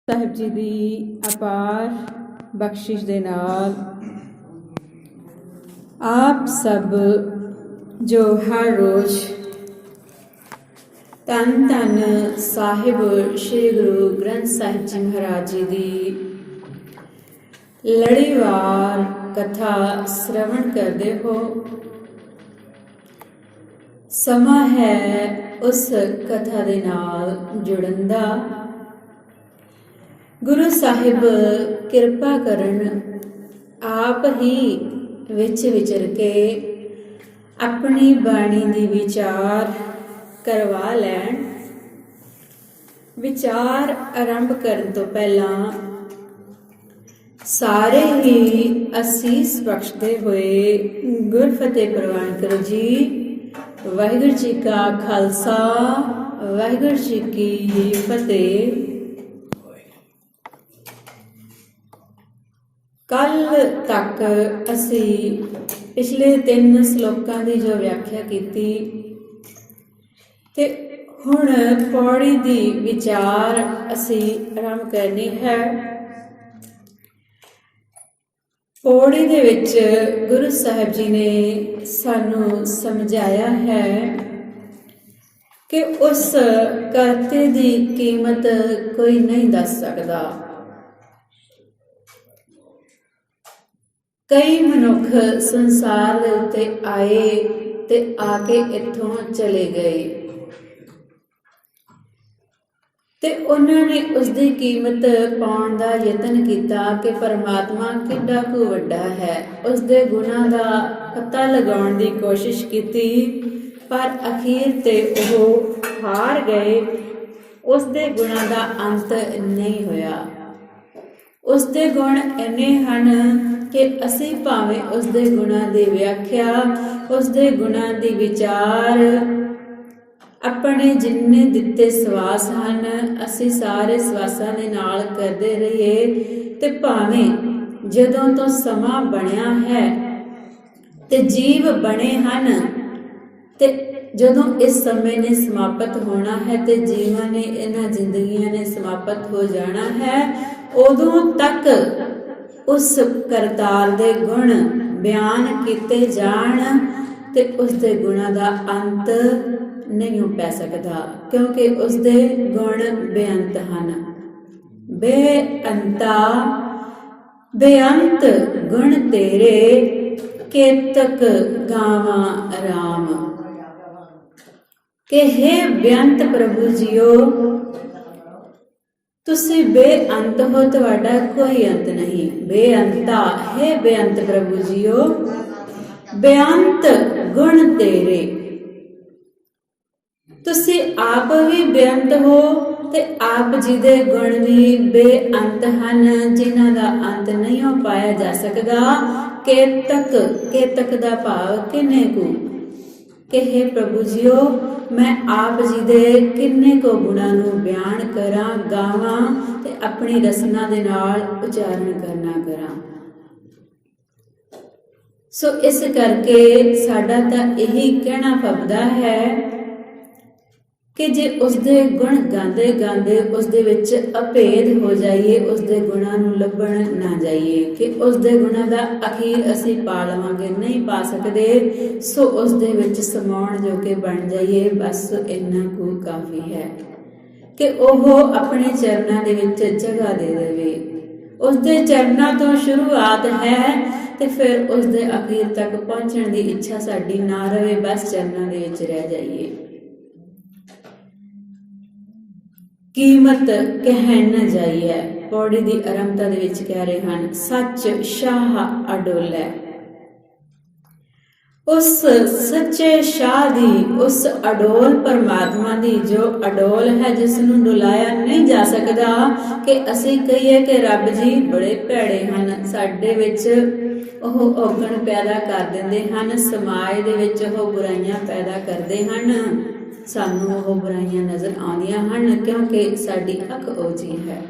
ਸਾਹਿਬ ਜੀ ਦੀ ਅਪਾਰ ਬਖਸ਼ਿਸ਼ ਦੇ ਨਾਲ ਆਪ ਸਭ ਜੋ ਹਰ ਰੋਜ਼ ਧੰਨ ਧੰਨ ਸਾਹਿਬ ਸ਼੍ਰੀ ਗੁਰੂ ਗ੍ਰੰਥ ਸਾਹਿਬ ਜੀ ਮਹਾਰਾਜ ਜੀ ਦੀ ਲੜੀਵਾਰ ਕਥਾ ਸ਼ਰਵਣ ਕਰਦੇ ਹੋ, ਸਮਾਂ ਹੈ ਉਸ ਕਥਾ ਦੇ ਨਾਲ ਜੁੜਨ ਦਾ। ਗੁਰੂ ਸਾਹਿਬ ਕਿਰਪਾ ਕਰਨ ਆਪ ਹੀ ਵਿੱਚ ਵਿਚਰ ਕੇ ਆਪਣੀ ਬਾਣੀ ਦੀ ਵਿਚਾਰ ਕਰਵਾ ਲੈਣ। ਵਿਚਾਰ ਆਰੰਭ ਕਰਨ ਤੋਂ ਪਹਿਲਾਂ ਸਾਰੇ ਹੀ ਅਸੀਸ ਬਖਸ਼ਦੇ ਹੋਏ ਗੁਰਫਤਿਹ ਪ੍ਰਵਾਨ ਕਰੋ ਜੀ। ਵਾਹਿਗੁਰੂ ਜੀ ਕਾ ਖਾਲਸਾ, ਵਾਹਿਗੁਰੂ ਜੀ ਕੀ ਫਤਿਹ। ਕੱਲ ਤੱਕ ਅਸੀਂ ਪਿਛਲੇ 3 ਸ਼ਲੋਕਾਂ ਦੀ ਜੋ ਵਿਆਖਿਆ ਕੀਤੀ ਤੇ ਹੁਣ ਪੌੜੀ ਦੀ ਵਿਚਾਰ ਅਸੀਂ ਆਰੰਭ ਕਰਨੀ ਹੈ। ਪੌੜੀ ਦੇ ਵਿੱਚ ਗੁਰੂ ਸਾਹਿਬ ਜੀ ਨੇ ਸਾਨੂੰ ਸਮਝਾਇਆ ਹੈ ਕਿ ਉਸ ਕਰਤੇ ਦੀ ਕੀਮਤ ਕੋਈ ਨਹੀਂ ਦੱਸ ਸਕਦਾ। ਕਈ ਮਨੁੱਖ ਸੰਸਾਰ ਦੇ ਉੱਤੇ ਆਏ ਤੇ ਆ ਕੇ ਇੱਥੋਂ ਚਲੇ ਗਏ ਤੇ ਉਹਨਾਂ ਨੇ ਉਸ ਦੀ ਕੀਮਤ ਪਾਉਣ ਦਾ ਯਤਨ ਕੀਤਾ ਕਿ ਪਰਮਾਤਮਾ ਕਿੰਨਾ ਕੁ ਵੱਡਾ ਹੈ। ਉਸ ਦੇ ਗੁਣਾਂ ਦਾ ਪਤਾ ਲਗਾਉਣ ਦੀ ਕੋਸ਼ਿਸ਼ ਕੀਤੀ, ਪਰ ਅਖੀਰ ਤੇ ਉਹ ਹਾਰ ਗਏ। ਉਸ ਦੇ ਗੁਣਾਂ ਦਾ ਅੰਤ ਨਹੀਂ ਹੋਇਆ। ਉਸ ਦੇ ਗੁਣ ਇੰਨੇ ਹਨ ਕਿ ਅਸੀਂ ਭਾਵੇਂ ਉਸ ਦੇ ਗੁਣਾਂ ਦੀ ਵਿਆਖਿਆ, ਉਸ ਦੇ ਗੁਣਾਂ ਦੀ ਵਿਚਾਰ, ਆਪਣੇ ਜਿੰਨੇ ਦਿੱਤੇ ਸਵਾਸ ਹਨ ਅਸੀਂ ਸਾਰੇ ਸਵਾਸਾਂ ਦੇ ਨਾਲ ਕਰਦੇ ਰਹੀਏ ਤੇ ਭਾਵੇਂ ਜਦੋਂ ਤੋਂ ਸਮਾਂ ਬਣਿਆ ਹੈ ਤੇ ਜੀਵ ਬਣੇ ਹਨ ਤੇ ਜਦੋਂ ਇਸ ਸਮੇਂ ਨੇ ਸਮਾਪਤ ਹੋਣਾ ਹੈ ਤੇ ਜੀਵਾਂ ਨੇ, ਇਹਨਾਂ ਜ਼ਿੰਦਗੀਆਂ ਨੇ ਸਮਾਪਤ ਹੋ ਜਾਣਾ ਹੈ, ਉਦੋਂ ਤੱਕ ਉਸ ਕਰਤਾਰ ਦੇ ਗੁਣ ਬਿਆਨ ਕੀਤੇ ਜਾਣ ਤੇ ਉਸ ਦੇ ਗੁਣਾਂ ਦਾ ਅੰਤ ਨਹੀਂ ਪੈ ਸਕਦਾ, ਕਿਉਂਕਿ ਉਸ ਦੇ ਗੁਣ ਬੇਅੰਤ ਹਨ। ਬੇਅੰਤਾ ਬੇਅੰਤ ਗੁਣ ਤੇਰੇ, ਕੇਤਕ ਗਾਵਾਂ ਰਾਮ। ਕਿ ਹੇ ਬੇਅੰਤ ਪ੍ਰਭੂ ਜੀਓ, ਤੁਸੀਂ ਬੇਅੰਤ ਹੋ, ਤੁਹਾਡਾ ਕੋਈ ਅੰਤ ਨਹੀਂ। ਬੇਅੰਤਾ ਹੈ ਬੇਅੰਤ ਪ੍ਰਭੂ ਜੀਓ, ਬੇਅੰਤ ਗੁਣ ਤੇਰੇ। ਤੁਸੀਂ ਆਪ ਵੀ ਬੇਅੰਤ ਹੋ ਤੇ ਆਪ ਜੀ ਦੇ ਗੁਣ ਵੀ ਬੇਅੰਤ ਹਨ, ਜਿਨ੍ਹਾਂ ਦਾ ਅੰਤ ਨਹੀਂ ਹੋ ਪਾਇਆ ਜਾ ਸਕਦਾ। ਕੇਤਕ, ਕੇਤਕ ਦਾ ਭਾਵ ਕਿੰਨੇ ਕੁ, ਕਿ ਹੇ ਪ੍ਰਭੂ ਜੀਓ, ਮੈਂ ਆਪ ਜੀ ਦੇ ਕਿੰਨੇ ਕੋ ਗੁਣਾਂ ਨੂੰ ਬਿਆਨ ਕਰਾਂ, ਗਾਵਾਂ ਤੇ ਆਪਣੀ ਰਸਨਾ ਦੇ ਨਾਲ ਉਚਾਰਨ ਕਰਨਾ ਕਰਾਂ। ਸੋ ਇਸ ਕਰਕੇ ਸਾਡਾ ਤਾਂ ਇਹੀ ਕਹਿਣਾ ਫੱਬਦਾ ਹੈ ਕਿ ਜੇ ਉਸਦੇ ਗੁਣ ਗਾਉਂਦੇ ਗਾਉਂਦੇ ਉਸਦੇ ਵਿੱਚ ਅਭੇਦ ਹੋ ਜਾਈਏ, ਉਸਦੇ ਗੁਣਾਂ ਨੂੰ ਲੱਭਣ ਨਾ ਜਾਈਏ ਕਿ ਉਸਦੇ ਗੁਣਾਂ ਦਾ ਅਖੀਰ ਅਸੀਂ ਪਾ ਲਵਾਂਗੇ, ਨਹੀਂ ਪਾ ਸਕਦੇ। ਸੋ ਉਸਦੇ ਵਿੱਚ ਸਮਾਉਣ ਜੋਗੇ ਬਣ ਜਾਈਏ, ਬਸ ਇੰਨਾ ਕੁ ਕਾਫੀ ਹੈ ਕਿ ਉਹ ਆਪਣੇ ਚਰਨਾਂ ਦੇ ਵਿੱਚ ਜਗ੍ਹਾ ਦੇ ਦੇਵੇ। ਉਸਦੇ ਚਰਨਾਂ ਤੋਂ ਸ਼ੁਰੂਆਤ ਹੈ ਤੇ ਫਿਰ ਉਸਦੇ ਅਖੀਰ ਤੱਕ ਪਹੁੰਚਣ ਦੀ ਇੱਛਾ ਸਾਡੀ ਨਾ ਰਹੇ, ਬਸ ਚਰਨਾਂ ਦੇ ਵਿੱਚ ਰਹਿ ਜਾਈਏ। ਕੀਮਤ ਕਹਿਣ ਨਾ ਜਾਈਏ, ਪੌੜੀ ਦੀ ਆਰੰਭਤਾ ਦੇ ਵਿੱਚ ਕਹਿ ਰਹੇ ਹਨ, ਸੱਚ ਸ਼ਾਹ ਅਡੋਲ ਹੈ। ਉਸ ਸੱਚੇ ਸ਼ਾਹ ਦੀ, ਉਸ ਅਡੋਲ ਪਰਮਾਤਮਾ ਦੀ ਜੋ ਅਡੋਲ ਹੈ, ਜਿਸ ਨੂੰ ਡੁਲਾਇਆ ਨਹੀਂ ਜਾ ਸਕਦਾ। ਕਿ ਅਸੀਂ ਕਹੀਏ ਕਿ ਰੱਬ ਜੀ ਬੜੇ ਭੈੜੇ ਹਨ, ਸਾਡੇ ਵਿੱਚ ਉਹ ਔਗਣ ਪੈਦਾ ਕਰ ਦਿੰਦੇ ਹਨ, ਸਮਾਜ ਦੇ ਵਿੱਚ ਉਹ ਬੁਰਾਈਆਂ ਪੈਦਾ ਕਰਦੇ ਹਨ, ਸਾਨੂੰ ਉਹ ਬੁਰਾਈਆਂ ਨਜ਼ਰ ਆਉਂਦੀਆਂ ਹਨ ਕਿਉਂਕਿ ਸਾਡੀ ਅੱਖ ਓਝੀ ਹੈ।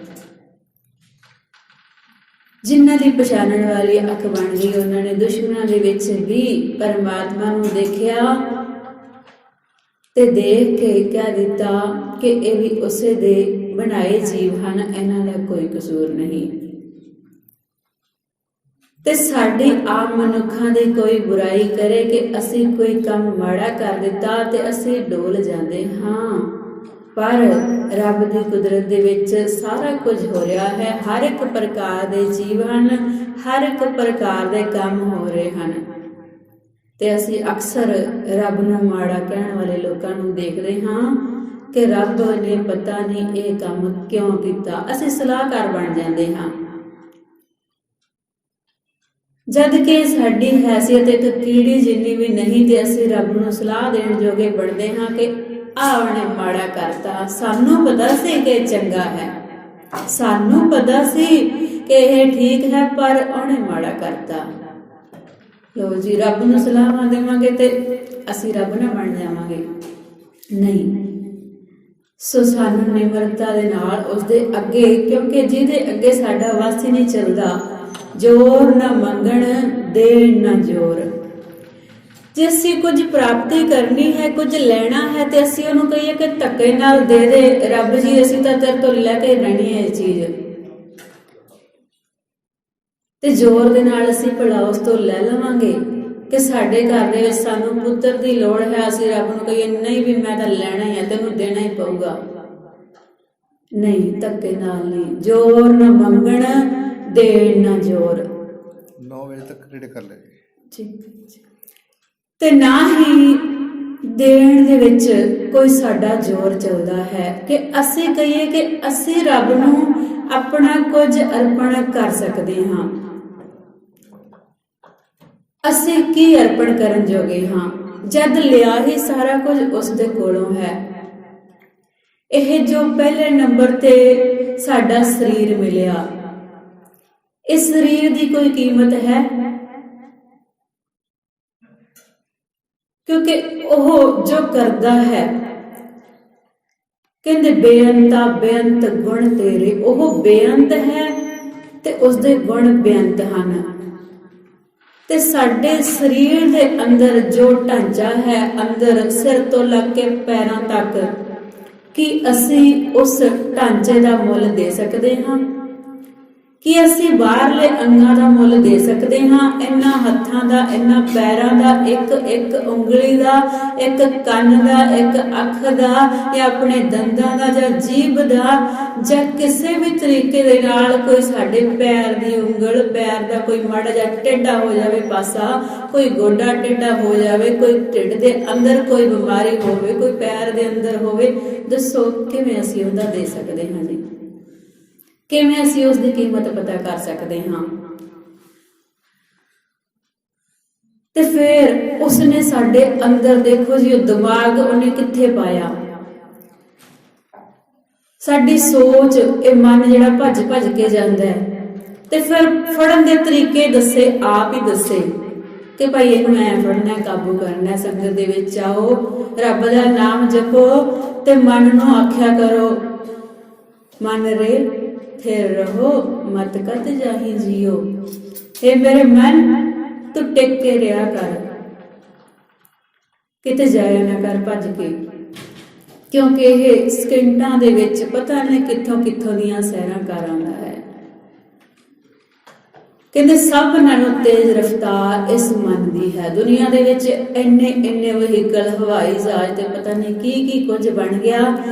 ਜਿਨ੍ਹਾਂ ਦੀ ਪਛਾਣਨ ਵਾਲੀ ਅੱਖ ਬਣ ਗਈ, ਉਹਨਾਂ ਨੇ ਦੁਸ਼ਮਣਾਂ ਦੇ ਵਿੱਚ ਵੀ ਪਰਮਾਤਮਾ ਨੂੰ ਦੇਖਿਆ ਤੇ ਦੇਖ ਕੇ ਕਹਿ ਦਿੱਤਾ ਕਿ ਇਹ ਵੀ ਉਸੇ ਦੇ ਬਣਾਏ ਜੀਵ ਹਨ, ਇਹਨਾਂ ਦਾ ਕੋਈ ਕਸੂਰ ਨਹੀਂ। ਤੇ ਸਾਡੀ ਆਮ ਮਨੁੱਖਾਂ ਦੀ ਕੋਈ ਬੁਰਾਈ ਕਰੇ ਕਿ ਅਸੀਂ ਕੋਈ ਕੰਮ ਮਾੜਾ ਕਰ ਦਿੱਤਾ ਤੇ ਅਸੀਂ ਡੋਲ ਜਾਂਦੇ ਹਾਂ, ਪਰ ਰੱਬ ਦੀ ਕੁਦਰਤ ਦੇ ਵਿੱਚ ਸਾਰਾ ਕੁਝ ਹੋ ਰਿਹਾ ਹੈ। ਹਰ ਇੱਕ ਪ੍ਰਕਾਰ ਦੇ ਜੀਵ ਹਨ, ਹਰ ਇੱਕ ਪ੍ਰਕਾਰ ਦੇ ਕੰਮ ਹੋ ਰਹੇ ਹਨ, ਤੇ ਅਸੀਂ ਅਕਸਰ ਰੱਬ ਨੂੰ ਮਾੜਾ ਕਹਿਣ ਵਾਲੇ ਲੋਕਾਂ ਨੂੰ ਦੇਖਦੇ ਹਾਂ ਕਿ ਰੱਬ ਨੇ ਪਤਾ ਨਹੀਂ ਇਹ ਕੰਮ ਕਿਉਂ ਕੀਤਾ। ਅਸੀਂ ਸਲਾਹਕਾਰ ਬਣ ਜਾਂਦੇ ਹਾਂ, ਜਦ ਕਿ ਸਾਡੀ ਹੈਸੀਅਤ ਇੱਕ ਕੀੜੀ ਜਿੰਨੀ ਵੀ ਨਹੀਂ, ਤੇ ਅਸੀਂ ਰੱਬ ਨੂੰ ਸਲਾਹ ਦੇਣ ਜੋਗੇ ਬਣਦੇ ਹਾਂ ਕਿ ਆਹ ਉਹਨੇ ਮਾੜਾ ਕਰਤਾ। ਸਾਨੂੰ ਪਤਾ ਸੀ ਕਿ ਚੰਗਾ ਹੈ, ਸਾਨੂੰ ਪਤਾ ਸੀ ਕਿ ਇਹ ਠੀਕ ਹੈ, ਪਰ ਉਹਨੇ ਮਾੜਾ ਕਰਤਾ। ਲੋ ਜੀ, ਰੱਬ ਨੂੰ ਸਲਾਹਾਂ ਦੇਵਾਂਗੇ ਤੇ ਅਸੀਂ ਰੱਬ ਨਾ ਬਣ ਜਾਵਾਂਗੇ? ਨਹੀਂ। ਸੋ ਸਾਨੂੰ ਨਿਮਰਤਾ ਦੇ ਨਾਲ ਉਸਦੇ ਅੱਗੇ, ਕਿਉਂਕਿ ਜਿਹਦੇ ਅੱਗੇ ਸਾਡਾ ਵੱਸ ਹੀ ਨਹੀਂ ਚੱਲਦਾ, ਜ਼ੋਰ ਨਾ ਮੰਗਣ ਦੇਣ ਨਾ ਜ਼ੋਰ। ਜੇ ਅਸੀਂ ਕੁਝ ਪ੍ਰਾਪਤੀ ਕਰਨੀ ਹੈ, ਕੁਝ ਲੈਣਾ ਹੈ, ਤੇ ਅਸੀਂ ਉਹਨੂੰ ਕਹੀਏ ਕਿ ਧੱਕੇ ਨਾਲ ਦੇ ਦੇ ਰੱਬ ਜੀ, ਅਸੀਂ ਤਾਂ ਤੇਰੇ ਤੋਂ ਲੈ ਕੇ ਰਹਿਣੀ ਹੈ ਇਹ ਚੀਜ਼, ਤੇ ਜ਼ੋਰ ਦੇ ਨਾਲ ਅਸੀਂ ਭਲਾ ਉਸ ਤੋਂ ਲੈ ਲਵਾਂਗੇ। ਕਿ ਸਾਡੇ ਘਰ ਦੇ ਵਿੱਚ ਸਾਨੂੰ ਪੁੱਤਰ ਦੀ ਲੋੜ ਹੈ, ਅਸੀਂ ਰੱਬ ਨੂੰ ਕਹੀਏ ਨਹੀਂ ਵੀ ਮੈਂ ਤਾਂ ਲੈਣਾ ਹੀ ਹੈ, ਤੈਨੂੰ ਦੇਣਾ ਹੀ ਪਊਗਾ। ਨਹੀਂ, ਧੱਕੇ ਨਾਲ ਨਹੀਂ। ਜ਼ੋਰ ਨਾ ਮੰਗਣ ਦੇਣ ਨਾ ਜ਼ੋਰ। 9 ਵਜੇ ਤੱਕ ਰੇਡ ਕਰ ਲੈ ਜੀ। ਤੇ ਨਾ ਹੀ ਦੇਣ ਦੇ ਵਿੱਚ ਕੋਈ ਸਾਡਾ ਜ਼ੋਰ ਚੱਲਦਾ ਹੈ ਕਿ ਅਸੀਂ ਕਹੀਏ ਕਿ ਅਸੀਂ ਰੱਬ ਨੂੰ ਆਪਣਾ ਕੁਝ ਅਰਪਣ ਕਰ ਸਕਦੇ ਹਾਂ। ਅਸੀਂ ਕੀ ਅਰਪਣ ਕਰਨ ਜੋਗੇ ਹਾਂ, ਜਦ ਲਿਆ ਹੀ ਸਾਰਾ ਕੁਝ ਉਸ ਦੇ ਕੋਲੋਂ ਹੈ। ਇਹ ਜੋ ਪਹਿਲੇ ਨੰਬਰ ਤੇ ਸਾਡਾ ਸਰੀਰ ਮਿਲਿਆ, ਇਸ ਸਰੀਰ ਦੀ ਕੋਈ ਕੀਮਤ ਹੈ? ਕਿਉਂਕਿ ਉਹ ਜੋ ਕਰਦਾ ਹੈ, ਕਹਿੰਦੇ ਬੇਅੰਤਾ ਬੇਅੰਤ ਗੁਣ ਤੇਰੇ, ਉਹ ਬੇਅੰਤ ਹੈ ਤੇ ਉਸਦੇ ਗੁਣ ਬੇਅੰਤ ਹਨ। ਤੇ ਸਾਡੇ ਸਰੀਰ ਦੇ ਅੰਦਰ ਜੋ ਢਾਂਚਾ ਹੈ, ਅੰਦਰ ਸਿਰ ਤੋਂ ਲੱਗ ਕੇ ਪੈਰਾਂ ਤੱਕ, ਕੀ ਅਸੀਂ ਉਸ ਢਾਂਚੇ ਦਾ ਮੁੱਲ ਦੇ ਸਕਦੇ ਹਾਂ? ਕੀ ਅਸੀਂ ਬਾਹਰਲੇ ਅੰਗਾਂ ਦਾ ਮੁੱਲ ਦੇ ਸਕਦੇ ਹਾਂ? ਇਹਨਾਂ ਹੱਥਾਂ ਦਾ, ਇਹਨਾਂ ਪੈਰਾਂ ਦਾ, ਇੱਕ ਇੱਕ ਉਂਗਲੀ ਦਾ, ਇੱਕ ਕੰਨ ਦਾ, ਇੱਕ ਅੱਖ ਦਾ, ਜਾਂ ਆਪਣੇ ਦੰਦਾਂ ਦਾ, ਜਾਂ ਜੀਭ ਦਾ, ਜਾਂ ਕਿਸੇ ਵੀ ਤਰੀਕੇ ਦੇ ਨਾਲ ਕੋਈ ਸਾਡੇ ਪੈਰ ਦੀ ਉਂਗਲ, ਪੈਰ ਦਾ ਕੋਈ ਮਾੜਾ ਜਿਹਾ ਟੇਢਾ ਹੋ ਜਾਵੇ ਪਾਸਾ, ਕੋਈ ਗੋਡਾ ਟੇਢਾ ਹੋ ਜਾਵੇ, ਕੋਈ ਢਿੱਡ ਦੇ ਅੰਦਰ ਕੋਈ ਬਿਮਾਰੀ ਹੋਵੇ, ਕੋਈ ਪੈਰ ਦੇ ਅੰਦਰ ਹੋਵੇ, ਦੱਸੋ ਕਿਵੇਂ ਅਸੀਂ ਉਹਦਾ ਦੇ ਸਕਦੇ ਹਾਂ ਜੀ? ਕਿਵੇਂ ਅਸੀਂ ਉਸ ਦੀ ਕੀਮਤ ਪਤਾ ਕਰ ਸਕਦੇ ਹਾਂ? ਤੇ ਫਿਰ ਉਸਨੇ ਸਾਡੇ ਅੰਦਰ, ਦੇਖੋ ਜੀ, ਉਹ ਦਿਮਾਗ ਉਹਨੇ ਕਿੱਥੇ ਪਾਇਆ? ਸਾਡੀ ਸੋਚ, ਇਹ ਮਨ ਜਿਹੜਾ ਭੱਜ ਭੱਜ ਕੇ ਜਾਂਦਾ ਹੈ, ਤੇ ਫਿਰ ਫੜਨ ਦੇ ਤਰੀਕੇ ਦੱਸੇ, ਆਪ ਹੀ ਦੱਸੇ ਕਿ ਭਾਈ ਇਹਨੂੰ ਐ ਫੜਨਾ, ਕਾਬੂ ਕਰਨਾ। ਸੰਗਤ ਦੇ ਵਿੱਚ ਆਓ, ਰੱਬ ਦਾ ਨਾਮ ਜਪੋ ਤੇ ਮਨ ਨੂੰ ਆਖਿਆ ਕਰੋ, ਮਨ ਰੇ ਫਿਰ ਰਹੋ, ਮਤ ਕਤ ਜਾਹੀ ਜੀਓ। ਇਹ ਮੇਰੇ ਮਨ, ਤੂੰ ਟਿਕ ਕੇ ਰਿਹਾ ਕਰ, ਕਿਤੇ ਜਾਇਆ ਨਾ ਕਰ ਭੱਜ ਕੇ, ਕਿਉਂਕਿ ਇਹ ਸਕਿੰਟਾਂ ਦੇ ਵਿੱਚ ਪਤਾ ਨਹੀਂ ਕਿੱਥੋਂ ਕਿੱਥੋਂ ਦੀਆਂ ਸੈਰਾਂ ਕਰ ਆਉਂਦਾ ਹੈ। ਕਹਿੰਦੇ ਸਭ ਨਾਲੋਂ ਤੇਜ਼ ਰਫ਼ਤਾਰ ਇਸ ਮਨ ਦੀ ਹੈ। ਦੁਨੀਆ ਦੇ ਵਿੱਚ ਇੰਨੇ ਵਹੀਕਲ, ਹਵਾਈ ਜਹਾਜ਼ ਤੇ ਪਤਾ ਨਹੀਂ ਕੀ ਕੀ ਕੁਝ ਬਣ ਗਿਆ,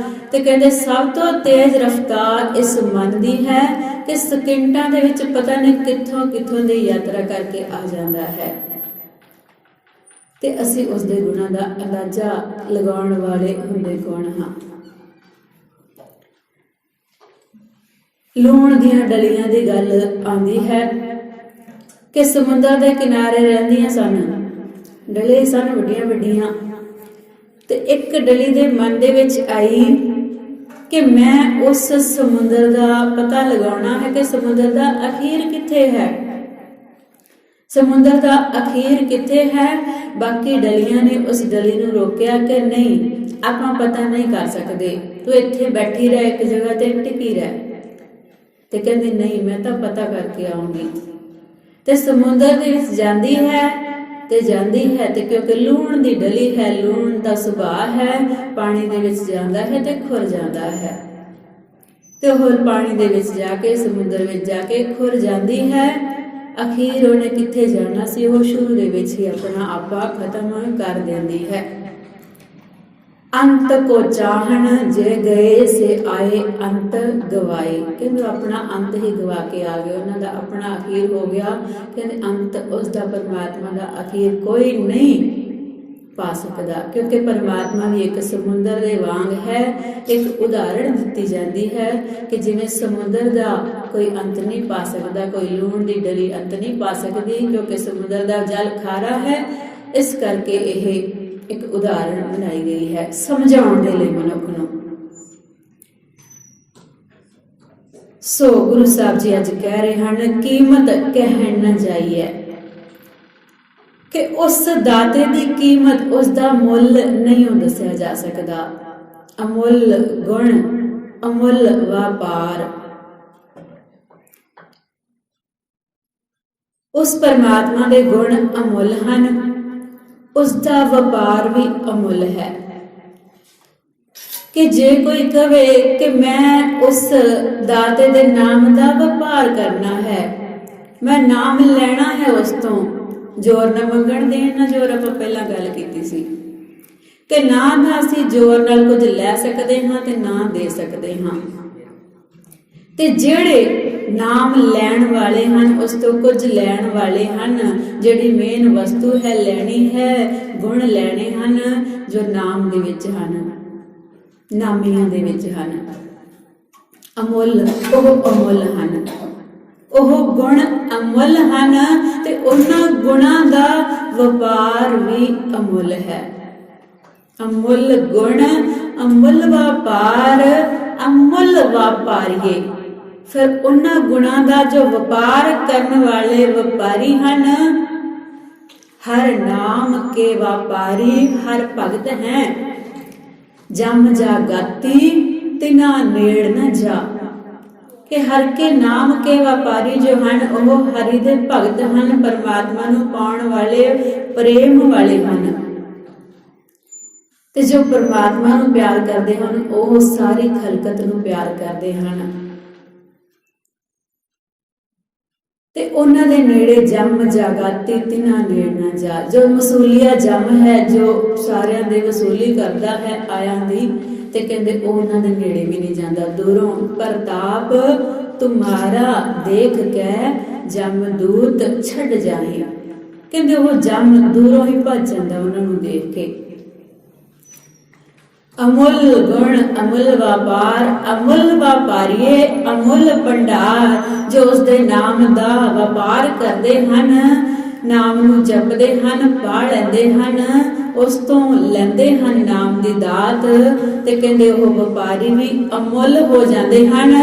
ਤੇ ਕਹਿੰਦੇ ਸਭ ਤੋਂ ਤੇਜ਼ ਰਫ਼ਤਾਰ ਇਸ ਮਨ ਦੀ ਹੈ ਕਿ ਸਕਿੰਟਾਂ ਦੇ ਵਿੱਚ ਪਤਾ ਨਹੀਂ ਕਿੱਥੋਂ ਕਿੱਥੋਂ ਦੀ ਯਾਤਰਾ ਕਰਕੇ ਆ ਜਾਂਦਾ ਹੈ। ਤੇ ਅਸੀਂ ਉਸ ਦੇ ਗੁਣਾਂ ਦਾ ਅੰਦਾਜ਼ਾ ਲਗਾਉਣ ਵਾਲੇ ਹੁੰਦੇ ਕੌਣ ਹਾਂ? ਲੂਣ ਦੀਆਂ ਡਲੀਆਂ ਦੀ ਗੱਲ ਆਉਂਦੀ ਹੈ ਕਿ ਸਮੁੰਦਰ ਦੇ ਕਿਨਾਰੇ ਰਹਿੰਦੀਆਂ ਸਨ, ਡਲੇ ਸਨ ਵੱਡੀਆਂ ਵੱਡੀਆਂ, ਤੇ ਇੱਕ ਡਲੀ ਦੇ ਮਨ ਦੇ ਵਿੱਚ ਆਈ ਕਿ ਮੈਂ ਉਸ ਸਮੁੰਦਰ ਦਾ ਪਤਾ ਲਗਾਉਣਾ ਹੈ ਕਿ ਸਮੁੰਦਰ ਦਾ ਅਖੀਰ ਕਿੱਥੇ ਹੈ, ਸਮੁੰਦਰ ਦਾ ਅਖੀਰ ਕਿੱਥੇ ਹੈ। ਬਾਕੀ ਡਲੀਆਂ ਨੇ ਉਸ ਡਲੀ ਨੂੰ ਰੋਕਿਆ ਕਿ ਨਹੀਂ, ਆਪਾਂ ਪਤਾ ਨਹੀਂ ਕਰ ਸਕਦੇ, ਤੂੰ ਇੱਥੇ ਬੈਠੀ ਰਹਿ, ਇੱਕ ਜਗ੍ਹਾ ਤੇ ਟਿਕੀ ਰਹਿ। ਤੇ ਕਹਿੰਦੀ ਨਹੀਂ, ਮੈਂ ਤਾਂ ਪਤਾ ਕਰਕੇ ਆਉਂਗੀ। ਤੇ ਸਮੁੰਦਰ ਦੇ ਵਿੱਚ ਜਾਂਦੀ ਹੈ ਤੇ ਜਾਂਦੀ ਹੈ, ਤੇ ਕਿਉਂਕਿ ਲੂਣ ਦੀ ਡਲੀ ਹੈ, ਲੂਣ ਦਾ ਸੁਭਾਅ ਹੈ, ਪਾਣੀ ਦੇ ਵਿੱਚ ਜਾਂਦਾ ਹੈ ਤੇ ਖੁਰ ਜਾਂਦਾ ਹੈ। ਤੇ ਉਹ ਪਾਣੀ ਦੇ ਵਿੱਚ ਜਾ ਕੇ, ਸਮੁੰਦਰ ਵਿੱਚ ਜਾ ਕੇ ਖੁਰ ਜਾਂਦੀ ਹੈ। ਅਖੀਰ ਉਹਨੇ ਕਿੱਥੇ ਜਾਣਾ ਸੀ, ਉਹ ਸ਼ੁਰੂ ਦੇ ਵਿੱਚ ਹੀ ਆਪਣਾ ਆਪਾ ਖਤਮ ਕਰ ਦਿੰਦੀ ਹੈ। ਅੰਤ ਕੋ ਚਾਹਣ ਜੇ ਗਏ ਸੇ ਆਏ ਅੰਤ ਗਵਾਏ। ਕਹਿੰਦੇ ਆਪਣਾ ਅੰਤ ਹੀ ਗਵਾ ਕੇ ਆ ਗਏ, ਉਹਨਾਂ ਦਾ ਆਪਣਾ ਅਖੀਰ ਹੋ ਗਿਆ। ਕਹਿੰਦੇ ਅੰਤ ਉਸ ਦਾ, ਪਰਮਾਤਮਾ ਦਾ ਅਖੀਰ ਕੋਈ ਨਹੀਂ ਪਾ ਸਕਦਾ, ਕਿਉਂਕਿ ਪਰਮਾਤਮਾ ਵੀ ਇੱਕ ਸਮੁੰਦਰ ਦੇ ਵਾਂਗ ਹੈ। ਇੱਕ ਉਦਾਹਰਣ ਦਿੱਤੀ ਜਾਂਦੀ ਹੈ ਕਿ ਜਿਵੇਂ ਸਮੁੰਦਰ ਦਾ ਕੋਈ ਅੰਤ ਨਹੀਂ ਪਾ ਸਕਦਾ, ਕੋਈ ਲੂਣ ਦੀ ਡਲੀ ਅੰਤ ਨਹੀਂ ਪਾ ਸਕਦੀ, ਕਿਉਂਕਿ ਸਮੁੰਦਰ ਦਾ ਜਲ ਖਾਰਾ ਹੈ। ਇਸ ਕਰਕੇ ਇਹ ਇੱਕ ਉਦਾਹਰਣ ਬਣਾਈ ਗਈ ਹੈ ਸਮਝਾਉਣ ਦੇ ਲਈ ਮਨੁੱਖ ਨੂੰ। ਸੋ ਗੁਰੂ ਸਾਹਿਬ ਜੀ ਅੱਜ ਕਹਿ ਰਹੇ ਹਨ, ਕੀਮਤ ਕਹਿਣ ਨਾ ਜਾਈਏ, ਕਿ ਉਸ ਦਾਤੇ ਦੀ ਕੀਮਤ, ਉਸ ਦਾ ਮੁੱਲ ਨਹੀਂ ਦੱਸਿਆ ਜਾ ਸਕਦਾ। ਅਮੁੱਲ ਗੁਣ, ਅਮੁੱਲ ਵਪਾਰ। ਉਸ ਪਰਮਾਤਮਾ ਦੇ ਗੁਣ ਅਮੁੱਲ ਹਨ, ਉਸ ਦਾ ਵਪਾਰ ਵੀ ਅਮੁੱਲ ਹੈ। ਕਿ ਜੇ ਕੋਈ ਕਵੇ ਕਿ ਮੈਂ ਉਸ ਦਾਤੇ ਦੇ ਨਾਮ ਦਾ ਵਪਾਰ ਕਰਨਾ ਹੈ, ਮੈਂ ਨਾਮ ਲੈਣਾ ਹੈ ਉਸ ਤੋਂ, ਜ਼ੋਰ ਨਾ ਮੰਗਣ ਦੇਣ ਨਾ ਜ਼ੋਰ, ਆਪਾਂ ਪਹਿਲਾਂ ਗੱਲ ਕੀਤੀ ਸੀ ਕਿ ਨਾ ਅਸੀਂ ਜ਼ੋਰ ਨਾਲ ਕੁਝ ਲੈ ਸਕਦੇ ਹਾਂ ਤੇ ਨਾ ਦੇ ਸਕਦੇ ਹਾਂ। ਤੇ ਜਿਹੜੇ ਨਾਮ ਲੈਣ ਵਾਲੇ ਹਨ, ਉਸ ਤੋਂ ਕੁਝ ਲੈਣ ਵਾਲੇ ਹਨ। ਜਿਹੜੀ ਮੇਨ ਵਸਤੂ ਹੈ ਲੈਣੀ ਹੈ, ਗੁਣ ਲੈਣੇ ਹਨ ਜੋ ਨਾਮ ਦੇ ਵਿੱਚ ਹਨ, ਨਾਮੀਆਂ ਦੇ ਵਿੱਚ ਹਨ। ਅਮੁੱਲ, ਉਹ ਅਮੁੱਲ ਹਨ, ਉਹ ਗੁਣ ਅਮੁੱਲ ਹਨ ਤੇ ਉਹਨਾਂ ਗੁਣਾਂ ਦਾ ਵਪਾਰ ਵੀ ਅਮੁੱਲ ਹੈ। ਅਮੁੱਲ ਗੁਣ, ਅਮੁੱਲ ਵਪਾਰ, ਅਮੁੱਲ ਵਪਾਰੀਏ। ਫਿਰ ਉਹਨਾਂ ਗੁਣਾਂ ਦਾ ਜੋ ਵਪਾਰ ਕਰਨ ਵਾਲੇ ਵਪਾਰੀ ਹਨ, ਹਰ ਨਾਮ ਕੇ ਵਪਾਰੀ ਹਰ ਭਗਤ ਹੈ। ਜਮ ਜਾ ਗਾਤੀ ਤਿਨਾ ਨੇੜ ਨ ਜਾ। ਕਿ ਹਰ ਕੇ ਨਾਮ ਕੇ ਵਪਾਰੀ ਜੋ ਹਨ, ਉਹ ਹਰੀ ਦੇ ਭਗਤ ਹਨ, ਪਰਮਾਤਮਾ ਨੂੰ ਪਾਉਣ ਵਾਲੇ, ਪ੍ਰੇਮ ਵਾਲੇ ਹਨ। ਤੇ ਜੋ ਪਰਮਾਤਮਾ ਨੂੰ ਪਿਆਰ ਕਰਦੇ ਹਨ, ਉਹ ਸਾਰੀ ਖਲਕਤ ਨੂੰ ਪਿਆਰ ਕਰਦੇ ਹਨ। ਤੇ ਉਹਨਾਂ ਦੇ ਨੇੜੇ ਜਮ ਜਾਗਾਤੀ ਤਿਨਾ ਨੇੜ ਨਾ ਜਾ। ਜੋ ਮਸੂਲੀਆ ਜਮ ਹੈ, ਜੋ ਸਾਰਿਆਂ ਦੇ ਵਸੂਲੀ ਕਰਦਾ ਹੈ ਆਇਆਂ ਦੀ, ਤੇ ਕਹਿੰਦੇ ਉਹ ਉਹਨਾਂ ਦੇ ਨੇੜੇ ਵੀ ਨਹੀਂ ਜਾਂਦਾ। ਦੂਰੋਂ ਪ੍ਰਤਾਪ ਤੁਮਾਰਾ ਦੇਖ ਕੇ ਜਮਦੂਤ ਛੱਡ ਜਾਏ। ਕਹਿੰਦੇ ਉਹ ਜਮ ਦੂਰੋਂ ਹੀ ਭੱਜ ਜਾਂਦਾ ਉਹਨਾਂ ਨੂੰ ਦੇਖ ਕੇ। ਅਮੁੱਲ ਗੁਣ, ਅਮੁੱਲ ਵਪਾਰ, ਅਮੁੱਲ ਵਪਾਰੀਏ, ਅਮੁੱਲ ਭੰਡਾਰ। ਜੋ ਉਸਦੇ ਨਾਮ ਦਾ ਵਪਾਰ ਕਰਦੇ ਹਨ, ਨਾਮ ਨੂੰ ਜਪਦੇ ਹਨ, ਪਾ ਲੈਂਦੇ ਹਨ, ਉਸ ਤੋਂ ਲੈਂਦੇ ਹਨ ਨਾਮ ਦੀ ਦਾਤ। ਤੇ ਕਹਿੰਦੇ ਉਹ ਵਪਾਰੀ ਵੀ ਅਮੁੱਲ ਹੋ ਜਾਂਦੇ ਹਨ।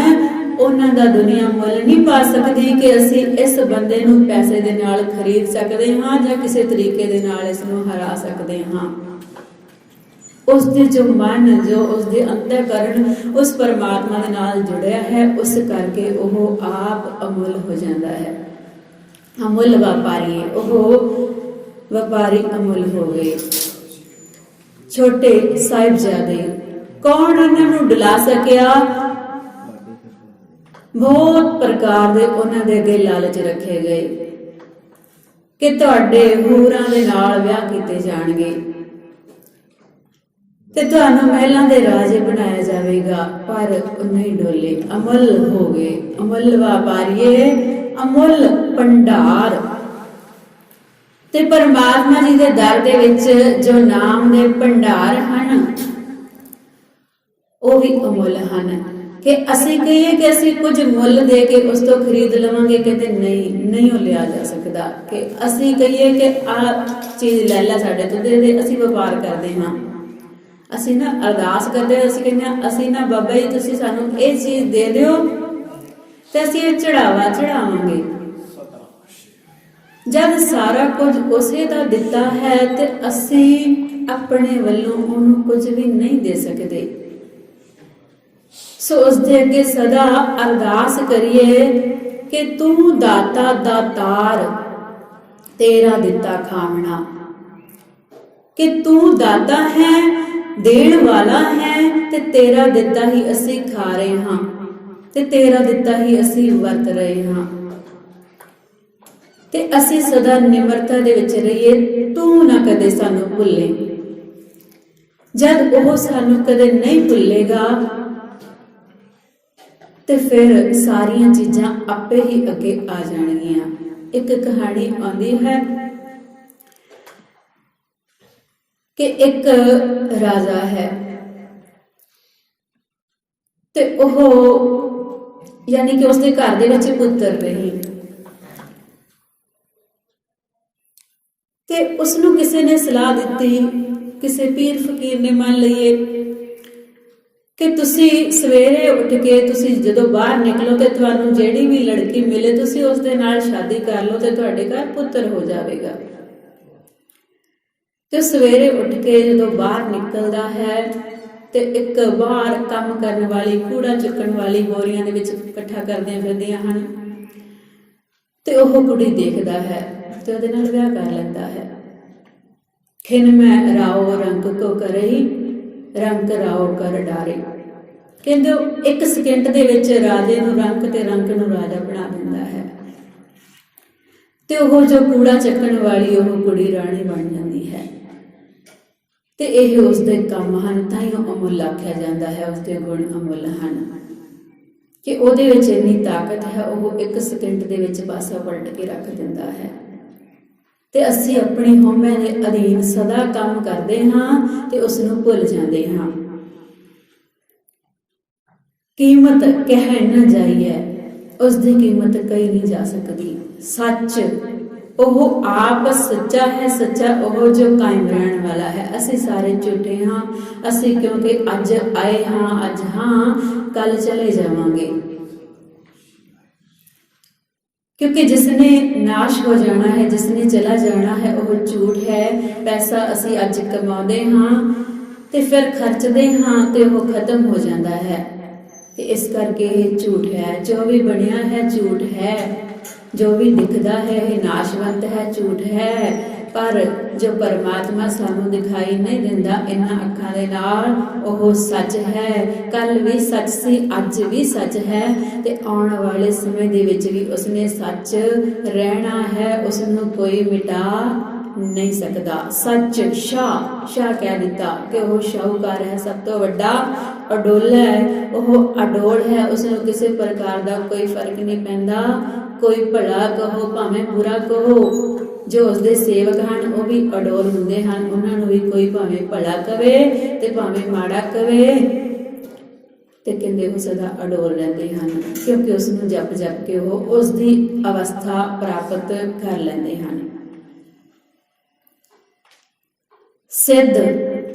ਉਹਨਾਂ ਦਾ ਦੁਨੀਆ ਮੁੱਲ ਨਹੀਂ ਪਾ ਸਕਦੀ ਕਿ ਅਸੀਂ ਇਸ ਬੰਦੇ ਨੂੰ ਪੈਸੇ ਦੇ ਨਾਲ ਖਰੀਦ ਸਕਦੇ ਹਾਂ ਜਾਂ ਕਿਸੇ ਤਰੀਕੇ ਦੇ ਨਾਲ ਇਸ ਨੂੰ ਹਰਾ ਸਕਦੇ ਹਾਂ। ਉਸ ਦੇ ਜੋ ਮਨ, ਜੋ ਉਸ ਦੇ ਅੰਤਰਕਰਨ ਉਸ ਪਰਮਾਤਮਾ ਦੇ ਨਾਲ ਜੁੜਿਆ ਹੈ, ਉਸ ਕਰਕੇ ਉਹ ਆਪ ਅਮੁੱਲ ਹੋ ਜਾਂਦਾ ਹੈ। ਅਮੁੱਲ ਵਪਾਰੀ, ਉਹ ਵਪਾਰੀ ਅਮੁੱਲ ਹੋ ਗਏ। ਛੋਟੇ ਸਾਹਿਬਜ਼ਾਦੇ, ਕੌਣ ਉਹਨਾਂ ਨੂੰ ਡੁਲਾ ਸਕਿਆ? ਬਹੁਤ ਪ੍ਰਕਾਰ ਦੇ ਉਹਨਾਂ ਦੇ ਅੱਗੇ ਲਾਲਚ ਰੱਖੇ ਗਏ ਕਿ ਤੁਹਾਡੇ ਹੂਰਾਂ ਦੇ ਨਾਲ ਵਿਆਹ ਕੀਤੇ ਜਾਣਗੇ ਤੇ ਤੁਹਾਨੂੰ ਮਹਿਲਾਂ ਦੇ ਰਾਜੇ ਬਣਾਇਆ ਜਾਵੇਗਾ, ਪਰ ਉਹ ਨਹੀਂ ਡੋਲੇ, ਅਮੁੱਲ ਹੋ ਗਏ। ਅਮੁੱਲ ਵਪਾਰੀਏ, ਅਮੁੱਲ ਭੰਡਾਰ। ਤੇ ਪਰਮਾਤਮਾ ਜੀ ਦੇ ਦਰ ਦੇ ਵਿੱਚ ਜੋ ਨਾਮ ਦੇ ਭੰਡਾਰ ਹਨ, ਉਹ ਵੀ ਅਮੁੱਲ ਹਨ। ਕਿ ਅਸੀਂ ਕਹੀਏ ਕਿ ਅਸੀਂ ਕੁਝ ਮੁੱਲ ਦੇ ਕੇ ਉਸ ਤੋਂ ਖਰੀਦ ਲਵਾਂਗੇ, ਕਹਿੰਦੇ ਨਹੀਂ ਉਹ ਲਿਆ ਜਾ ਸਕਦਾ। ਕਿ ਅਸੀਂ ਕਹੀਏ ਕਿ ਆਹ ਚੀਜ਼ ਲੈ ਲੈ ਸਾਡੇ ਤੋਂ, ਦੇ ਅਸੀਂ ਵਪਾਰ ਕਰਦੇ ਹਾਂ। ਅਸੀਂ ਨਾ ਅਰਦਾਸ ਕਰਦੇ ਹਾਂ, ਅਸੀਂ ਕਹਿੰਦੇ ਹਾਂ ਅਸੀਂ ਨਾ ਬਾਬਾ ਜੀ ਤੁਸੀਂ ਸਾਨੂੰ ਇਹ ਚੀਜ਼ ਦੇ ਦਿਓ ਤੇ ਅਸੀਂ ਇਹ ਚੜਾਵਾ ਚੜਾਵਾਂਗੇ। ਜਦ ਸਾਰਾ ਕੁਝ ਉਸੇ ਦਾ ਦਿੱਤਾ ਹੈ ਤੇ ਅਸੀਂ ਆਪਣੇ ਵੱਲੋਂ ਉਹਨੂੰ ਕੁਝ ਵੀ ਨਹੀਂ ਦੇ ਸਕਦੇ। ਸੋ ਉਸ ਦੇ ਅੱਗੇ ਸਦਾ ਅਰਦਾਸ ਕਰੀਏ ਕਿ ਤੂੰ ਦਾਤਾ ਦਾਤਾਰ, ਤੇਰਾ ਦਿੱਤਾ ਖਾਵਣਾ। ਕਿ ਤੂੰ ਦਾਤਾ ਹੈ, ਦੇਣ ਵਾਲਾ ਹੈ ਤੇ ਤੇਰਾ ਦਿੱਤਾ ਹੀ ਅਸੀਂ ਖਾ ਰਹੇ ਹਾਂ। ਤੇ ਤੇਰਾ ਦਿੱਤਾ ਹੀ ਅਸੀਂ ਵਰਤ ਰਹੇ ਹਾਂ ਤੇ ਅਸੀਂ ਸਦਾ ਨਿਮਰਤਾ ਦੇ ਵਿੱਚ ਰਹੀਏ। ਤੂੰ ਨਾ ਕਦੇ ਸਾਨੂੰ ਭੁੱਲੇ। ਜਦ ਉਹ ਸਾਨੂੰ ਕਦੇ ਨਹੀਂ ਭੁੱਲੇਗਾ ਤੇ ਫਿਰ ਸਾਰੀਆਂ ਚੀਜ਼ਾਂ ਆਪੇ ਹੀ ਅੱਗੇ ਆ ਜਾਣਗੀਆਂ। ਇੱਕ ਕਹਾਣੀ ਆਉਂਦੀ ਹੈ ਕਿ ਇੱਕ ਰਾਜਾ ਹੈ ਤੇ ਉਹ ਯਾਨੀ ਕਿ ਉਸਦੇ ਘਰ ਦੇ ਵਿੱਚ ਪੁੱਤਰ ਨਹੀਂ ਤੇ ਉਸਨੂੰ ਕਿਸੇ ਨੇ ਸਲਾਹ ਦਿੱਤੀ, ਕਿਸੇ ਪੀਰ ਫਕੀਰ ਨੇ ਮੰਨ ਲਈਏ ਕਿ ਤੁਸੀਂ ਸਵੇਰੇ ਉੱਠ ਕੇ ਤੁਸੀਂ ਜਦੋਂ ਬਾਹਰ ਨਿਕਲੋ ਤੇ ਤੁਹਾਨੂੰ ਜਿਹੜੀ ਵੀ ਲੜਕੀ ਮਿਲੇ ਤੁਸੀਂ ਉਸ ਦੇ ਨਾਲ ਸ਼ਾਦੀ ਕਰ ਲਓ ਤੇ ਤੁਹਾਡੇ ਘਰ ਪੁੱਤਰ ਹੋ ਜਾਵੇਗਾ। ਤੇ ਸਵੇਰੇ ਉੱਠ ਕੇ ਜਦੋਂ ਬਾਹਰ ਨਿਕਲਦਾ ਹੈ ਤੇ ਇੱਕ ਬਾਹਰ ਕੰਮ ਕਰਨ ਵਾਲੀ, ਕੂੜਾ ਚੁੱਕਣ ਵਾਲੀ ਬੋਰੀਆਂ ਦੇ ਵਿੱਚ ਇਕੱਠਾ ਕਰਦੀਆਂ ਫਿਰਦੀਆਂ ਹਨ ਤੇ ਉਹ ਕੁੜੀ ਦੇਖਦਾ ਹੈ ਤੇ ਉਹਦੇ ਨਾਲ ਵਿਆਹ ਕਰ ਲੈਂਦਾ ਹੈ। ਖਿਨ ਮੈਂ ਰਾਓ ਰੰਗ ਕੋ ਕਰਈ, ਰੰਗ ਰਾਓ ਕਰ ਡਾਰੇ। ਕਹਿੰਦੇ ਇੱਕ ਸਕਿੰਟ ਦੇ ਵਿੱਚ ਰਾਜੇ ਨੂੰ ਰੰਗ ਤੇ ਰੰਗ ਨੂੰ ਰਾਜਾ ਬਣਾ ਦਿੰਦਾ ਹੈ ਤੇ ਉਹ ਜੋ ਕੂੜਾ ਚੱਕਣ ਵਾਲੀ ਉਹ ਕੁੜੀ ਰਾਣੀ ਬਣ ਜਾਂਦੀ ਹੈ। ਤੇ ਇਹ ਉਸਦੇ ਕੰਮ ਹਨ, ਤਾਂ ਹੀ ਉਹ ਅਮੁੱਲ ਆਖਿਆ ਜਾਂਦਾ ਹੈ, ਉਸਦੇ ਗੁਣ ਅਮੁੱਲ ਹਨ ਕਿ ਉਹਦੇ ਵਿੱਚ ਇੰਨੀ ਤਾਕਤ ਹੈ, ਉਹ ਇੱਕ ਸਕਿੰਟ ਦੇ ਵਿੱਚ ਪਾਸਾ ਪਲਟ ਕੇ ਰੱਖ ਦਿੰਦਾ ਹੈ। ਤੇ ਅਸੀਂ ਆਪਣੀ ਹਉਮੈ ਦੇ ਅਧੀਨ ਸਦਾ ਕੰਮ ਕਰਦੇ ਹਾਂ ਤੇ ਉਸ ਨੂੰ ਭੁੱਲ ਜਾਂਦੇ ਹਾਂ। ਕੀਮਤ ਕਹਿ ਨਾ ਜਾਈਏ, ਉਸ ਦੀ ਕੀਮਤ ਕਹੀ ਨਹੀਂ ਜਾ ਸਕਦੀ। ਸੱਚ ਉਹ ਆਪ ਸੱਚਾ ਹੈ, ਸੱਚਾ ਉਹ ਜੋ ਕਾਇਮ ਰਹਿਣ ਵਾਲਾ ਹੈ। ਅਸੀਂ ਸਾਰੇ ਝੂਠੇ ਹਾਂ, ਅਸੀਂ ਕਿਉਂਕਿ ਅੱਜ ਆਏ ਹਾਂ, ਅੱਜ ਹਾਂ, ਕੱਲ ਚਲੇ ਜਾਵਾਂਗੇ। क्योंकि जिसने नाश हो जाना है, जिसने चला जाना है, वो झूठ है। पैसा असी अज कमाते हाँ ते फिर खर्चते हाँ ते वो खत्म हो जाता है। ते इस करके ये झूठ है, जो भी बनया है झूठ है, जो भी दिखता है ये नाशवंत है, झूठ है। पर जो परमात्मा सानू दिखाई नहीं दिंदा इन्हां अखां दे नाल, ओह सच है। कल भी सच सी, अज भी सच है ते आउण वाले समय दे विच भी उसने सच रहना है, उसनू कोई मिटा नहीं सकता। सच शाह कह दिता कि वह शाहूकार है, सब तो वड्डा अडोल है, वह अडोल है, उसनू किसी प्रकार का कोई फर्क नहीं पैंदा। कोई भला कहो भावें बुरा कहो, जो उसके सेवक हैं वह भी अडोल हुंदे हैं, उन्होंने भी कोई भावें भला कवे ते भावें माड़ा कवे ते कहंदे वो सदा अडोल रहते हैं, क्योंकि उसनू जप जप के वो उसकी अवस्था प्राप्त कर लेंदे हैं। सिद्ध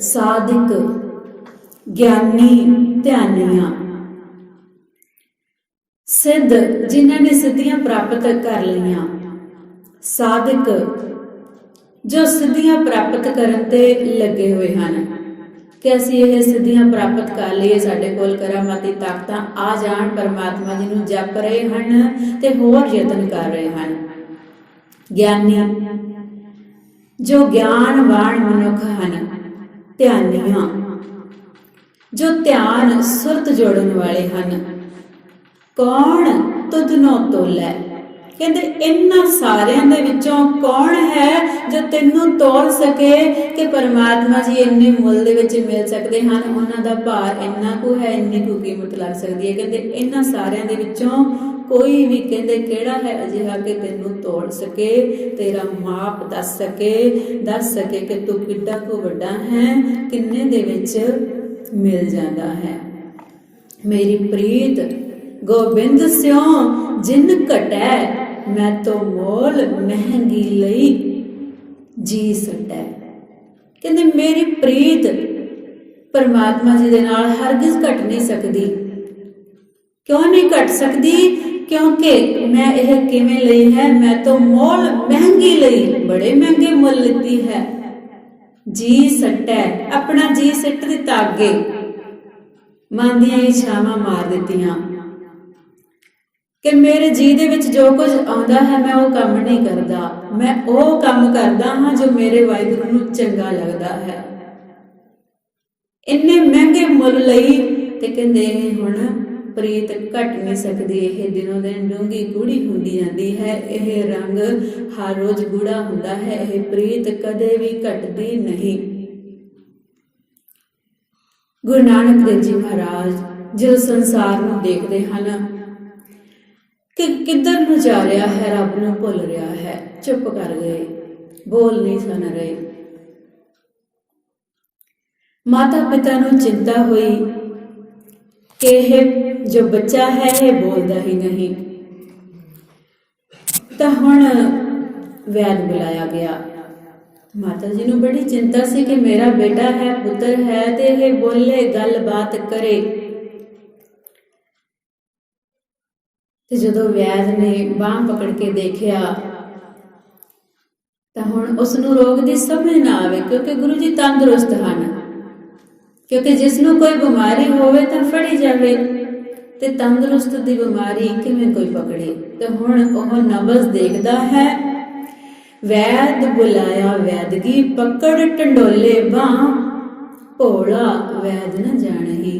साधिक ज्ञानी ध्यानियां, सिद्ध जिन्होंने सिद्धियां प्राप्त कर लिया, साधक जो सिद्धियां प्राप्त करन ते लगे हुए हैं कि असीं ये सिद्धियां प्राप्त कर लिए, साडे कोल करामाती ताकतां आ जाण, परमात्मा जी नूं जप रहे हैं ते होर यतन कर रहे हैं। ज्ञानी जो ज्ञानवान मनुख हैं, ध्यानियां जो ध्यान सुरत जोड़न वाले हैं। कौन तुद नौ तोलै, कहते इन्हां सारियां दे विचों कौन है जो तेनू तोल सके कि परमात्मा जी इन्ने मुल दे विच मिल सकते हैं, उन्हां दा भार इन्ना कु है, इन्नी कु कीमत लग सकती है। कहते इन्हां सारियां दे विचों कोई भी कहते केड़ा है अजिहा कि तेनू तोल सके, तेरा माप दस सके कि तू किड्डा को वड्डा है, किन्ने दे विच मिल जाता है। मेरी प्रीत गोबिंद स्यों जिन घटै, मैं तो मोल महंगी लई जी सटै। कहते मेरी प्रीत परमात्मा जी दे नाल हरगिज घट नहीं सकती। क्यों नहीं घट सकती? क्योंकि मैं यह किवें लई है, मैं तो मोल महंगी लई, बड़े महंगे मुल लिती है। जी सटै, अपना जी सट दिता अगे, मन दियां इच्छावां मार दित्तियां कि मेरे जी दे विच जो कुछ आउंदा है मैं वो काम नहीं करदा, मैं वो काम करदा हाँ जो मेरे वाहिगुरू नूं चंगा लगदा है। इन्ने महंगे मुल लई ते कहंदे हुण ਪ੍ਰੀਤ ਘਟ ਨਹੀਂ ਸਕਦੀ। ਇਹ ਦਿਨੋਂ ਦਿਨ ਡੂੰਘੀ ਗੂੜੀ ਹੁੰਦੀ ਜਾਂਦੀ ਹੈ। ਇਹ ਰੰਗ ਹਰ ਰੋਜ਼ ਗੂੜਾ ਹੁੰਦਾ ਹੈ। ਇਹ ਪ੍ਰੀਤ ਕਦੇ ਵੀ ਘਟਦੀ ਨਹੀਂ। ਗੁਰੂ ਨਾਨਕ ਦੇਵ ਜੀ ਮਹਾਰਾਜ ਜਦੋਂ ਸੰਸਾਰ ਨੂੰ ਦੇਖਦੇ ਹਨ ਕਿ ਕਿੱਧਰ ਨੂੰ ਜਾ ਰਿਹਾ ਹੈ, ਰੱਬ ਨੂੰ ਭੁੱਲ ਰਿਹਾ ਹੈ, ਚੁੱਪ ਕਰ ਗਏ, ਬੋਲ ਨਹੀਂ ਸਨ ਰਹੇ। ਮਾਤਾ ਪਿਤਾ ਨੂੰ ਚਿੰਤਾ ਹੋਈ ਕਿ ਇਹ ਜੋ ਬੱਚਾ ਹੈ ਇਹ ਬੋਲਦਾ ਹੀ ਨਹੀਂ। ਤਾਂ ਹੁਣ ਵੈਦ ਬੁਲਾਇਆ ਗਿਆ। ਮਾਤਾ ਜੀ ਨੂੰ ਬੜੀ ਚਿੰਤਾ ਸੀ ਕਿ ਮੇਰਾ ਬੇਟਾ ਹੈ, ਪੁੱਤਰ ਹੈ, ਤੇ ਇਹ ਬੋਲੇ, ਗੱਲਬਾਤ ਕਰੇ। ਤੇ ਜਦੋਂ ਵੈਦ ਨੇ ਬਾਂਹ ਪਕੜ ਕੇ ਦੇਖਿਆ ਤਾਂ ਹੁਣ ਉਸ ਨੂੰ ਰੋਗ ਦੀ ਸਮਝ ਨਾ ਆਵੇ, ਕਿਉਂਕਿ ਗੁਰੂ ਜੀ ਤੰਦਰੁਸਤ ਹਨ। ਕਿਉਂਕਿ ਜਿਸ ਨੂੰ ਕੋਈ ਬਿਮਾਰੀ ਹੋਵੇ ਤਾਂ ਫੜੀ ਜਾਵੇ, ਤੇ ਤੰਦਰੁਸਤ ਦੀ ਬਿਮਾਰੀ ਕਿਵੇਂ ਕੋਈ ਪਕੜੇ। ਤੇ ਹੁਣ ਉਹ ਨਬਜ਼ ਦੇਖਦਾ ਹੈ। ਵੈਦ ਬੁਲਾਇਆ ਵੈਦਗੀ, ਪਕੜ ਟੰਡੋਲੇ ਬਾਂਹ, ਭੋਲਾ ਵੈਦ ਨ ਜਾਣਹੀ,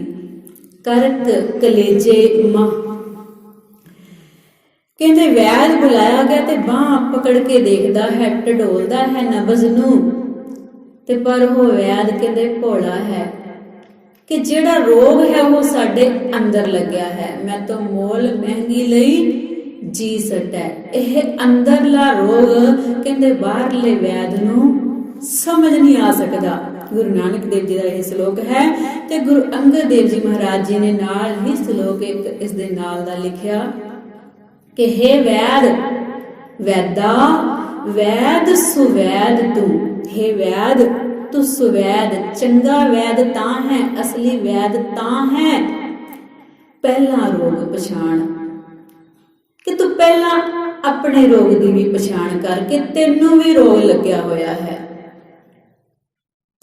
ਕਰਤ ਕਲੇਜੇ ਮਾਂ। ਕਹਿੰਦੇ ਵੈਦ ਬੁਲਾਇਆ ਗਿਆ ਤੇ ਬਾਂਹ ਪਕੜ ਕੇ ਦੇਖਦਾ ਹੈ, ਟਡੋਲਦਾ ਹੈ ਨਬਜ਼ ਨੂੰ, ਤੇ ਪਰ ਉਹ ਵੈਦ ਕਹਿੰਦੇ ਭੋਲਾ ਹੈ ਕਿ ਜਿਹੜਾ ਰੋਗ ਹੈ ਉਹ ਸਾਡੇ ਅੰਦਰ ਲੱਗਿਆ ਹੈ। ਮੈਂ ਤਾਂ ਮੋਲ ਮਹਿੰਗੀ ਲਈ ਜੀ ਸਟੈ। ਇਹ ਅੰਦਰਲਾ ਰੋਗ ਕਹਿੰਦੇ ਬਾਹਰਲੇ ਵੈਦ ਨੂੰ ਸਮਝ ਨਹੀਂ ਆ ਸਕਦਾ। ਗੁਰੂ ਨਾਨਕ ਦੇਵ ਜੀ ਦਾ ਇਹ ਸ਼ਲੋਕ ਹੈ ਤੇ ਗੁਰੂ ਅੰਗਦ ਦੇਵ ਜੀ ਮਹਾਰਾਜ ਜੀ ਨੇ ਨਾਲ ਹੀ ਸ਼ਲੋਕ ਇੱਕ ਇਸ ਦੇ ਨਾਲ ਦਾ ਲਿਖਿਆ ਕਿ हे ਵੈਦ, ਵੈਦਾ ਵੈਦ ਸੁਵੈਦ ਤੂੰ। हे ਵੈਦ ਤੂੰ ਸੁਵੈਦ, ਚੰਗਾ ਵੈਦ ਤਾਂ ਹੈ, ਅਸਲੀ ਵੈਦ ਤਾਂ ਹੈ। ਪਹਿਲਾ ਰੋਗ ਪਛਾਣ, ਕਿ ਤੂੰ ਪਹਿਲਾਂ ਆਪਣੇ ਰੋਗ ਦੀ ਵੀ ਪਛਾਣ ਕਰਕੇ ਤੈਨੂੰ ਵੀ ਰੋਗ ਲੱਗਿਆ ਹੋਇਆ ਹੈ,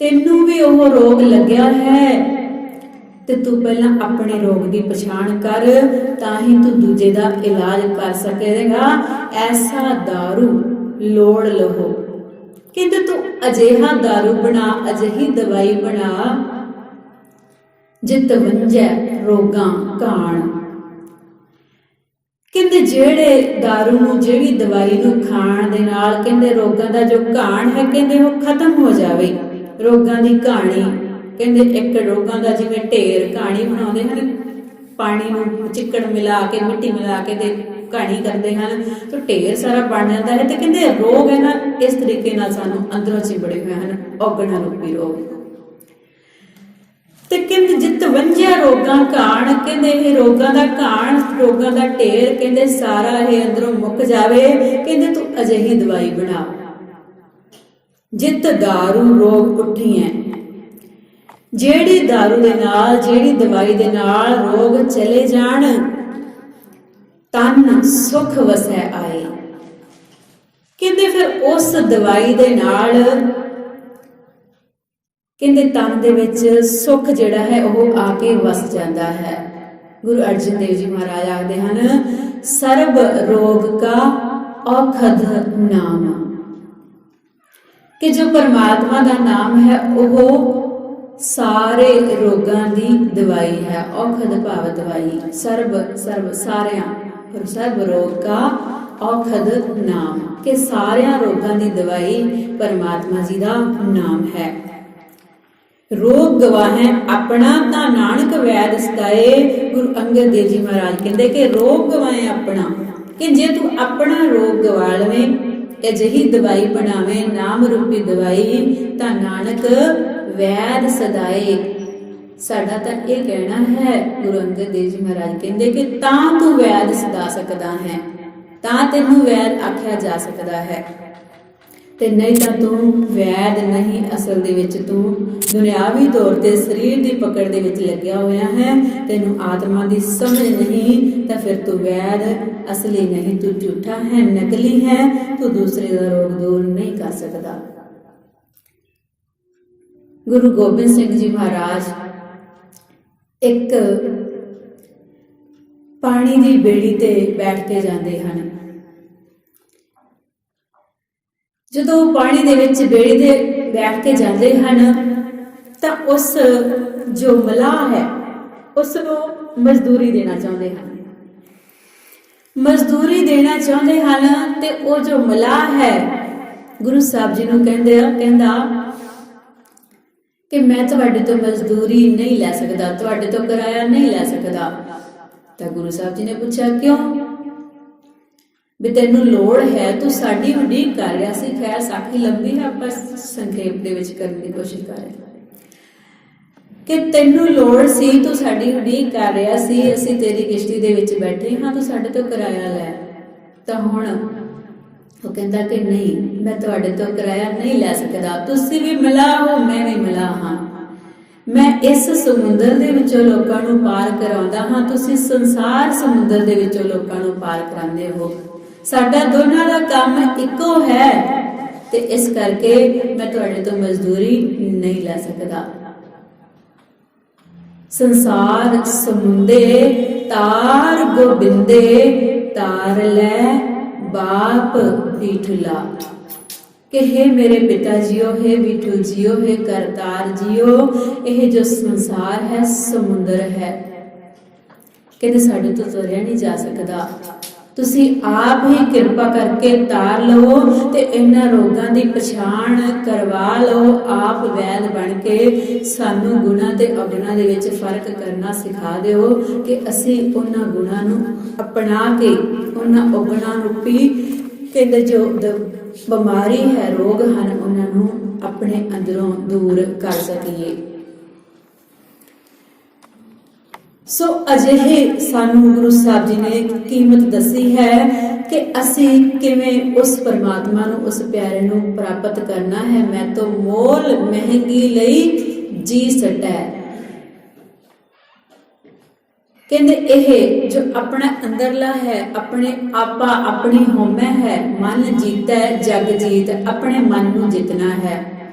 ਤੈਨੂੰ ਵੀ ਉਹ ਰੋਗ ਲੱਗਿਆ ਹੈ, ਤੇ ਤੂੰ ਪਹਿਲਾਂ ਆਪਣੇ ਰੋਗ ਦੀ ਪਛਾਣ ਕਰ, ਤਾਂ ਹੀ ਤੂੰ ਦੂਜੇ ਦਾ ਇਲਾਜ ਕਰ ਸਕੇਗਾ। ਐਸਾ ਦਾਰੂ ਲੋੜ ਲਹੋ, ਕਹਿੰਦੇ ਤੂੰ ਅਜਿਹਾ ਦਾਰੂ ਬਣਾ, ਅਜਿਹੀ ਦਵਾਈ ਬਣਾ ਜਿਤ ਵੰਜੈ ਰੋਗਾਂ ਘਾਣ। ਕਹਿੰਦੇ ਜਿਹੜੇ ਦਾਰੂ ਨੂੰ, ਜਿਹੜੀ ਦਵਾਈ ਨੂੰ ਖਾਣ ਦੇ ਨਾਲ ਕਹਿੰਦੇ ਰੋਗਾਂ ਦਾ ਜੋ ਘਾਣ ਹੈ ਕਹਿੰਦੇ ਉਹ ਖਤਮ ਹੋ ਜਾਵੇ। ਰੋਗਾਂ ਦੀ ਕਹਾਣੀ ਕਹਿੰਦੇ ਇੱਕ ਰੋਗਾਂ ਦਾ ਜਿਵੇਂ ਢੇਰ ਕਹਾਣੀ ਬਣਾਉਂਦੇ ਹਨ, ਪਾਣੀ ਨੂੰ ਚਿੱਕੜ ਮਿਲਾ ਕੇ, ਮਿੱਟੀ ਮਿਲਾ ਕੇ ਤੇ ਕਹਾਣੀ ਕਰਦੇ ਹਨ, ਤਾਂ ਢੇਰ ਸਾਰਾ ਬਣ ਜਾਂਦਾ ਹੈ। ਤੇ ਕਹਿੰਦੇ ਰੋਗ ਹੈ ਨਾ, ਇਸ ਤਰੀਕੇ ਨਾਲ ਸਾਨੂੰ ਅੰਦਰੋਂ ਚਿੰਬੜੇ ਹੋਏ ਹਨ, ਔਗਣਾ ਰੂਪੀ ਰੋਗ। ਤੇ ਕਹਿੰਦੇ ਜਿੱਤ ਵੰਜਿਆ ਰੋਗਾਂ ਘਾਣ, ਕਹਿੰਦੇ ਇਹ ਰੋਗਾਂ ਦਾ ਘਾਣ, ਰੋਗਾਂ ਦਾ ਢੇਰ ਕਹਿੰਦੇ ਸਾਰਾ ਇਹ ਅੰਦਰੋਂ ਮੁੱਕ ਜਾਵੇ। ਕਹਿੰਦੇ ਤੂੰ ਅਜਿਹੀ ਦਵਾਈ ਬਣਾ ਜਿੱਤ ਦਾਰੂ ਰੋਗ ਉੱਠੀਐ। ਜਿਹੜੀ ਦਾਰੂ ਦੇ ਨਾਲ, ਜਿਹੜੀ ਦਵਾਈ ਦੇ ਨਾਲ ਰੋਗ ਚਲੇ ਜਾਣ, ਤਨ ਸੁਖ ਵਸੈ ਆਏ। ਕਹਿੰਦੇ ਫਿਰ ਉਸ ਦਵਾਈ ਦੇ ਨਾਲ ਕਹਿੰਦੇ ਤਨ ਦੇ ਵਿੱਚ ਸੁਖ ਜਿਹੜਾ ਹੈ ਉਹ ਆ ਕੇ ਵਸ ਜਾਂਦਾ ਹੈ। ਗੁਰੂ ਅਰਜਨ ਦੇਵ ਜੀ ਮਹਾਰਾਜ ਆਖਦੇ ਹਨ, ਸਰਬ ਰੋਗ ਕਾ ਔਖਦ ਨਾਮ, ਕਿ ਜੋ ਪਰਮਾਤਮਾ ਦਾ ਨਾਮ ਹੈ ਉਹ ਸਾਰੇ ਰੋਗਾਂ ਦੀ ਦਵਾਈ ਹੈ। ਔਖਦ ਭਾਵ ਦਵਾਈ, ਸਰਬ ਸਾਰਿਆਂ, ਸਰਬ ਰੋਗ ਕਾ ਔਖਦ ਨਾਮ, ਕਿ ਸਾਰਿਆਂ ਰੋਗਾਂ ਦੀ ਦਵਾਈ ਪਰਮਾਤਮਾ ਜੀ ਦਾ ਨਾਮ ਹੈ। ਰੋਗ ਗਵਾਹੈ ਆਪਣਾ ਤਾਂ ਨਾਨਕ ਵੈਦ ਸਤਾਏ। ਗੁਰੂ ਅੰਗਦ ਦੇਵ ਜੀ ਮਹਾਰਾਜ ਕਹਿੰਦੇ ਕਿ ਰੋਗ ਗਵਾਏ ਆਪਣਾ, ਕਿ ਜੇ ਤੂੰ ਆਪਣਾ ਰੋਗ ਗਵਾ ਲਵੇਂ, ਅਜਿਹੀ ਦਵਾਈ ਬਣਾਵੇਂ, ਨਾਮ ਰੂਪੀ ਦਵਾਈ, ਤਾਂ ਨਾਨਕ ਵੈਦ ਸਦਾਏ। ਸਾਡਾ ਤਾਂ ਇਹ ਕਹਿਣਾ ਹੈ, ਗੁਰੂ ਅੰਗਦ ਦੇਵ ਜੀ ਮਹਾਰਾਜ ਕਹਿੰਦੇ ਕਿ ਤਾਂ ਤੂੰ ਵੈਦ ਸਦਾ ਸਕਦਾ ਹੈ, ਤਾਂ ਤੈਨੂੰ ਵੈਦ ਆਖਿਆ ਜਾ ਸਕਦਾ ਹੈ, ਤੇ ਨਹੀਂ ਤਾਂ ਤੂੰ ਵੈਦ ਨਹੀਂ। ਅਸਲ ਦੇ ਵਿੱਚ ਤੂੰ ਦੁਨਿਆਵੀ ਤੌਰ ਤੇ ਸਰੀਰ ਦੀ ਪਕੜ ਦੇ ਵਿੱਚ ਲੱਗਿਆ ਹੋਇਆ ਹੈ, ਤੈਨੂੰ ਆਤਮਾ ਦੀ ਸਮਝ ਨਹੀਂ, ਤਾਂ ਫਿਰ ਤੂੰ ਵੈਦ ਅਸਲੀ ਨਹੀਂ, ਤੂੰ ਝੂਠਾ ਹੈ, ਨਕਲੀ ਹੈ, ਤੂੰ ਦੂਸਰੇ ਦਾ ਰੋਗ ਦੂਰ ਨਹੀਂ ਕਰ ਸਕਦਾ। ਗੁਰੂ ਗੋਬਿੰਦ ਸਿੰਘ ਜੀ ਮਹਾਰਾਜ ਇੱਕ ਪਾਣੀ ਦੀ ਬੇੜੀ ਤੇ ਬੈਠ ਕੇ ਜਾਂਦੇ ਹਨ। ਜਦੋਂ ਪਾਣੀ ਦੇ ਵਿੱਚ ਬੇੜੀ ਦੇ ਬੈਠ ਕੇ ਜਾਂਦੇ ਹਨ ਤਾਂ ਉਸ ਜੋ ਮਲਾਹ ਹੈ ਉਸ ਨੂੰ ਮਜ਼ਦੂਰੀ ਦੇਣਾ ਚਾਹੁੰਦੇ ਹਨ। ਮਜ਼ਦੂਰੀ ਦੇਣਾ ਚਾਹੁੰਦੇ ਹਨ ਤੇ ਉਹ ਜੋ ਮਲਾਹ ਹੈ ਗੁਰੂ ਸਾਹਿਬ ਜੀ ਨੂੰ ਕਹਿੰਦਾ ਕਿ ਮੈਂ ਤੁਹਾਡੇ ਤੋਂ ਮਜ਼ਦੂਰੀ ਨਹੀਂ ਲੈ ਸਕਦਾ, ਤੁਹਾਡੇ ਤੋਂ ਕਿਰਾਇਆ ਨਹੀਂ ਲੈ ਸਕਦਾ। ਤਾਂ ਗੁਰੂ ਸਾਹਿਬ ਜੀ ਨੇ ਪੁੱਛਿਆ ਕਿਉਂ? ਵੀ ਤੈਨੂੰ ਲੋੜ ਹੈ, ਤੂੰ ਸਾਡੀ ਉਡੀਕ ਕਰ ਰਿਹਾ ਸੀ। ਖੈਰ ਸਾਖੀ ਲੰਬੀ ਹੈ, ਆਪਾਂ ਸੰਖੇਪ ਦੇ ਵਿੱਚ ਕਰਨ ਦੀ ਕੋਸ਼ਿਸ਼ ਕਰ ਰਹੇ ਕਿ ਤੈਨੂੰ ਲੋੜ ਸੀ, ਤੂੰ ਸਾਡੀ ਉਡੀਕ ਕਰ ਰਿਹਾ ਸੀ, ਅਸੀਂ ਤੇਰੀ ਕਿਸ਼ਤੀ ਦੇ ਵਿੱਚ ਬੈਠੇ ਹਾਂ, ਤੂੰ ਸਾਡੇ ਤੋਂ ਕਿਰਾਇਆ ਲੈ। ਤਾਂ ਹੁਣ ਉਹ ਕਹਿੰਦਾ ਕਿ ਨਹੀਂ, ਮੈਂ ਤੁਹਾਡੇ ਤੋਂ ਕਿਰਾਇਆ ਨਹੀਂ ਲੈ ਸਕਦਾ। ਤੁਸੀਂ ਵੀ ਮਲਾਹ ਹੋ, ਮੈਂ ਵੀ ਮਲਾਹ ਹਾਂ। ਮੈਂ ਇਸ ਸਮੁੰਦਰ ਦੇ ਵਿੱਚੋਂ ਲੋਕਾਂ ਨੂੰ ਪਾਰ ਕਰਾਉਂਦਾ ਹਾਂ, ਤੁਸੀਂ ਸੰਸਾਰ ਸਮੁੰਦਰ ਦੇ ਵਿੱਚੋਂ ਲੋਕਾਂ ਨੂੰ ਪਾਰ ਕਰਾਉਂਦੇ ਹੋ। ਸਾਡਾ ਦੋਨਾਂ ਦਾ ਕੰਮ ਇੱਕੋ ਹੈ ਤੇ ਇਸ ਕਰਕੇ ਮੈਂ ਤੁਹਾਡੇ ਤੋਂ ਮਜ਼ਦੂਰੀ ਨਹੀਂ ਲੈ ਸਕਦਾ। ਸੰਸਾਰ ਸਮੁੰਦੇ ਤਾਰ ਗੋਬਿੰਦੇ, ਤਾਰ ਲੈ ਬਾਪ ਬੀਠਲਾ। ਕਿ हे ਮੇਰੇ ਪਿਤਾ ਜੀਓ, हे ਬੀਠੂ ਜੀਓ, हे ਕਰਤਾਰ ਜੀਓ, ਇਹ ਜੋ ਸੰਸਾਰ ਹੈ ਸਮੁੰਦਰ ਹੈ, ਕਹਿੰਦੇ ਸਾਡੇ ਤੋਂ ਤੁਰਿਆ ਨਹੀਂ ਜਾ ਸਕਦਾ। ਤੁਸੀਂ ਆਪ ਹੀ ਕਿਰਪਾ ਕਰਕੇ ਤਾਰ ਲਵੋ ਤੇ ਇਹਨਾਂ ਰੋਗਾਂ ਦੀ ਪਛਾਣ ਕਰਵਾ ਲਓ। ਆਪ ਵੈਦ ਬਣ ਕੇ ਸਾਨੂੰ ਗੁਣਾਂ ਤੇ ਅਵਗੁਣਾਂ ਦੇ ਵਿੱਚ ਫਰਕ ਕਰਨਾ ਸਿਖਾ ਦਿਓ ਕਿ ਅਸੀਂ ਉਹਨਾਂ ਗੁਣਾਂ ਨੂੰ ਅਪਣਾ ਕੇ ਉਹਨਾਂ ਅਵਗੁਣਾਂ ਰੂਪੀ ਕਹਿੰਦੇ ਜੋ ਬਿਮਾਰੀ ਹੈ, ਰੋਗ ਹਨ, ਉਹਨਾਂ ਨੂੰ ਆਪਣੇ ਅੰਦਰੋਂ ਦੂਰ ਕਰ ਸਕੀਏ। ਸੋ ਅਜਿਹੇ ਸਾਨੂੰ ਗੁਰੂ ਸਾਹਿਬ ਜੀ ਨੇ ਕੀਮਤ ਦੱਸੀ ਹੈ ਕਿ ਅਸੀਂ ਕਿਵੇਂ ਉਸ ਪਰਮਾਤਮਾ ਨੂੰ, ਉਸ ਪਿਆਰੇ ਨੂੰ ਪ੍ਰਾਪਤ ਕਰਨਾ ਹੈ। ਮੈਂ ਤਾਂ ਮੋਲ ਮਹਿੰਗੀ ਲਈ ਜੀ ਸਟੈ। ਕਹਿੰਦੇ ਇਹ ਜੋ ਆਪਣਾ ਅੰਦਰਲਾ ਹੈ, ਆਪਣੇ ਆਪਾ ਆਪਣੀ ਹਉਮੈ ਹੈ, ਮਨ ਜੀਤੈ ਜਗ ਜੀਤ, ਆਪਣੇ ਮਨ ਨੂੰ ਜਿੱਤਣਾ ਹੈ।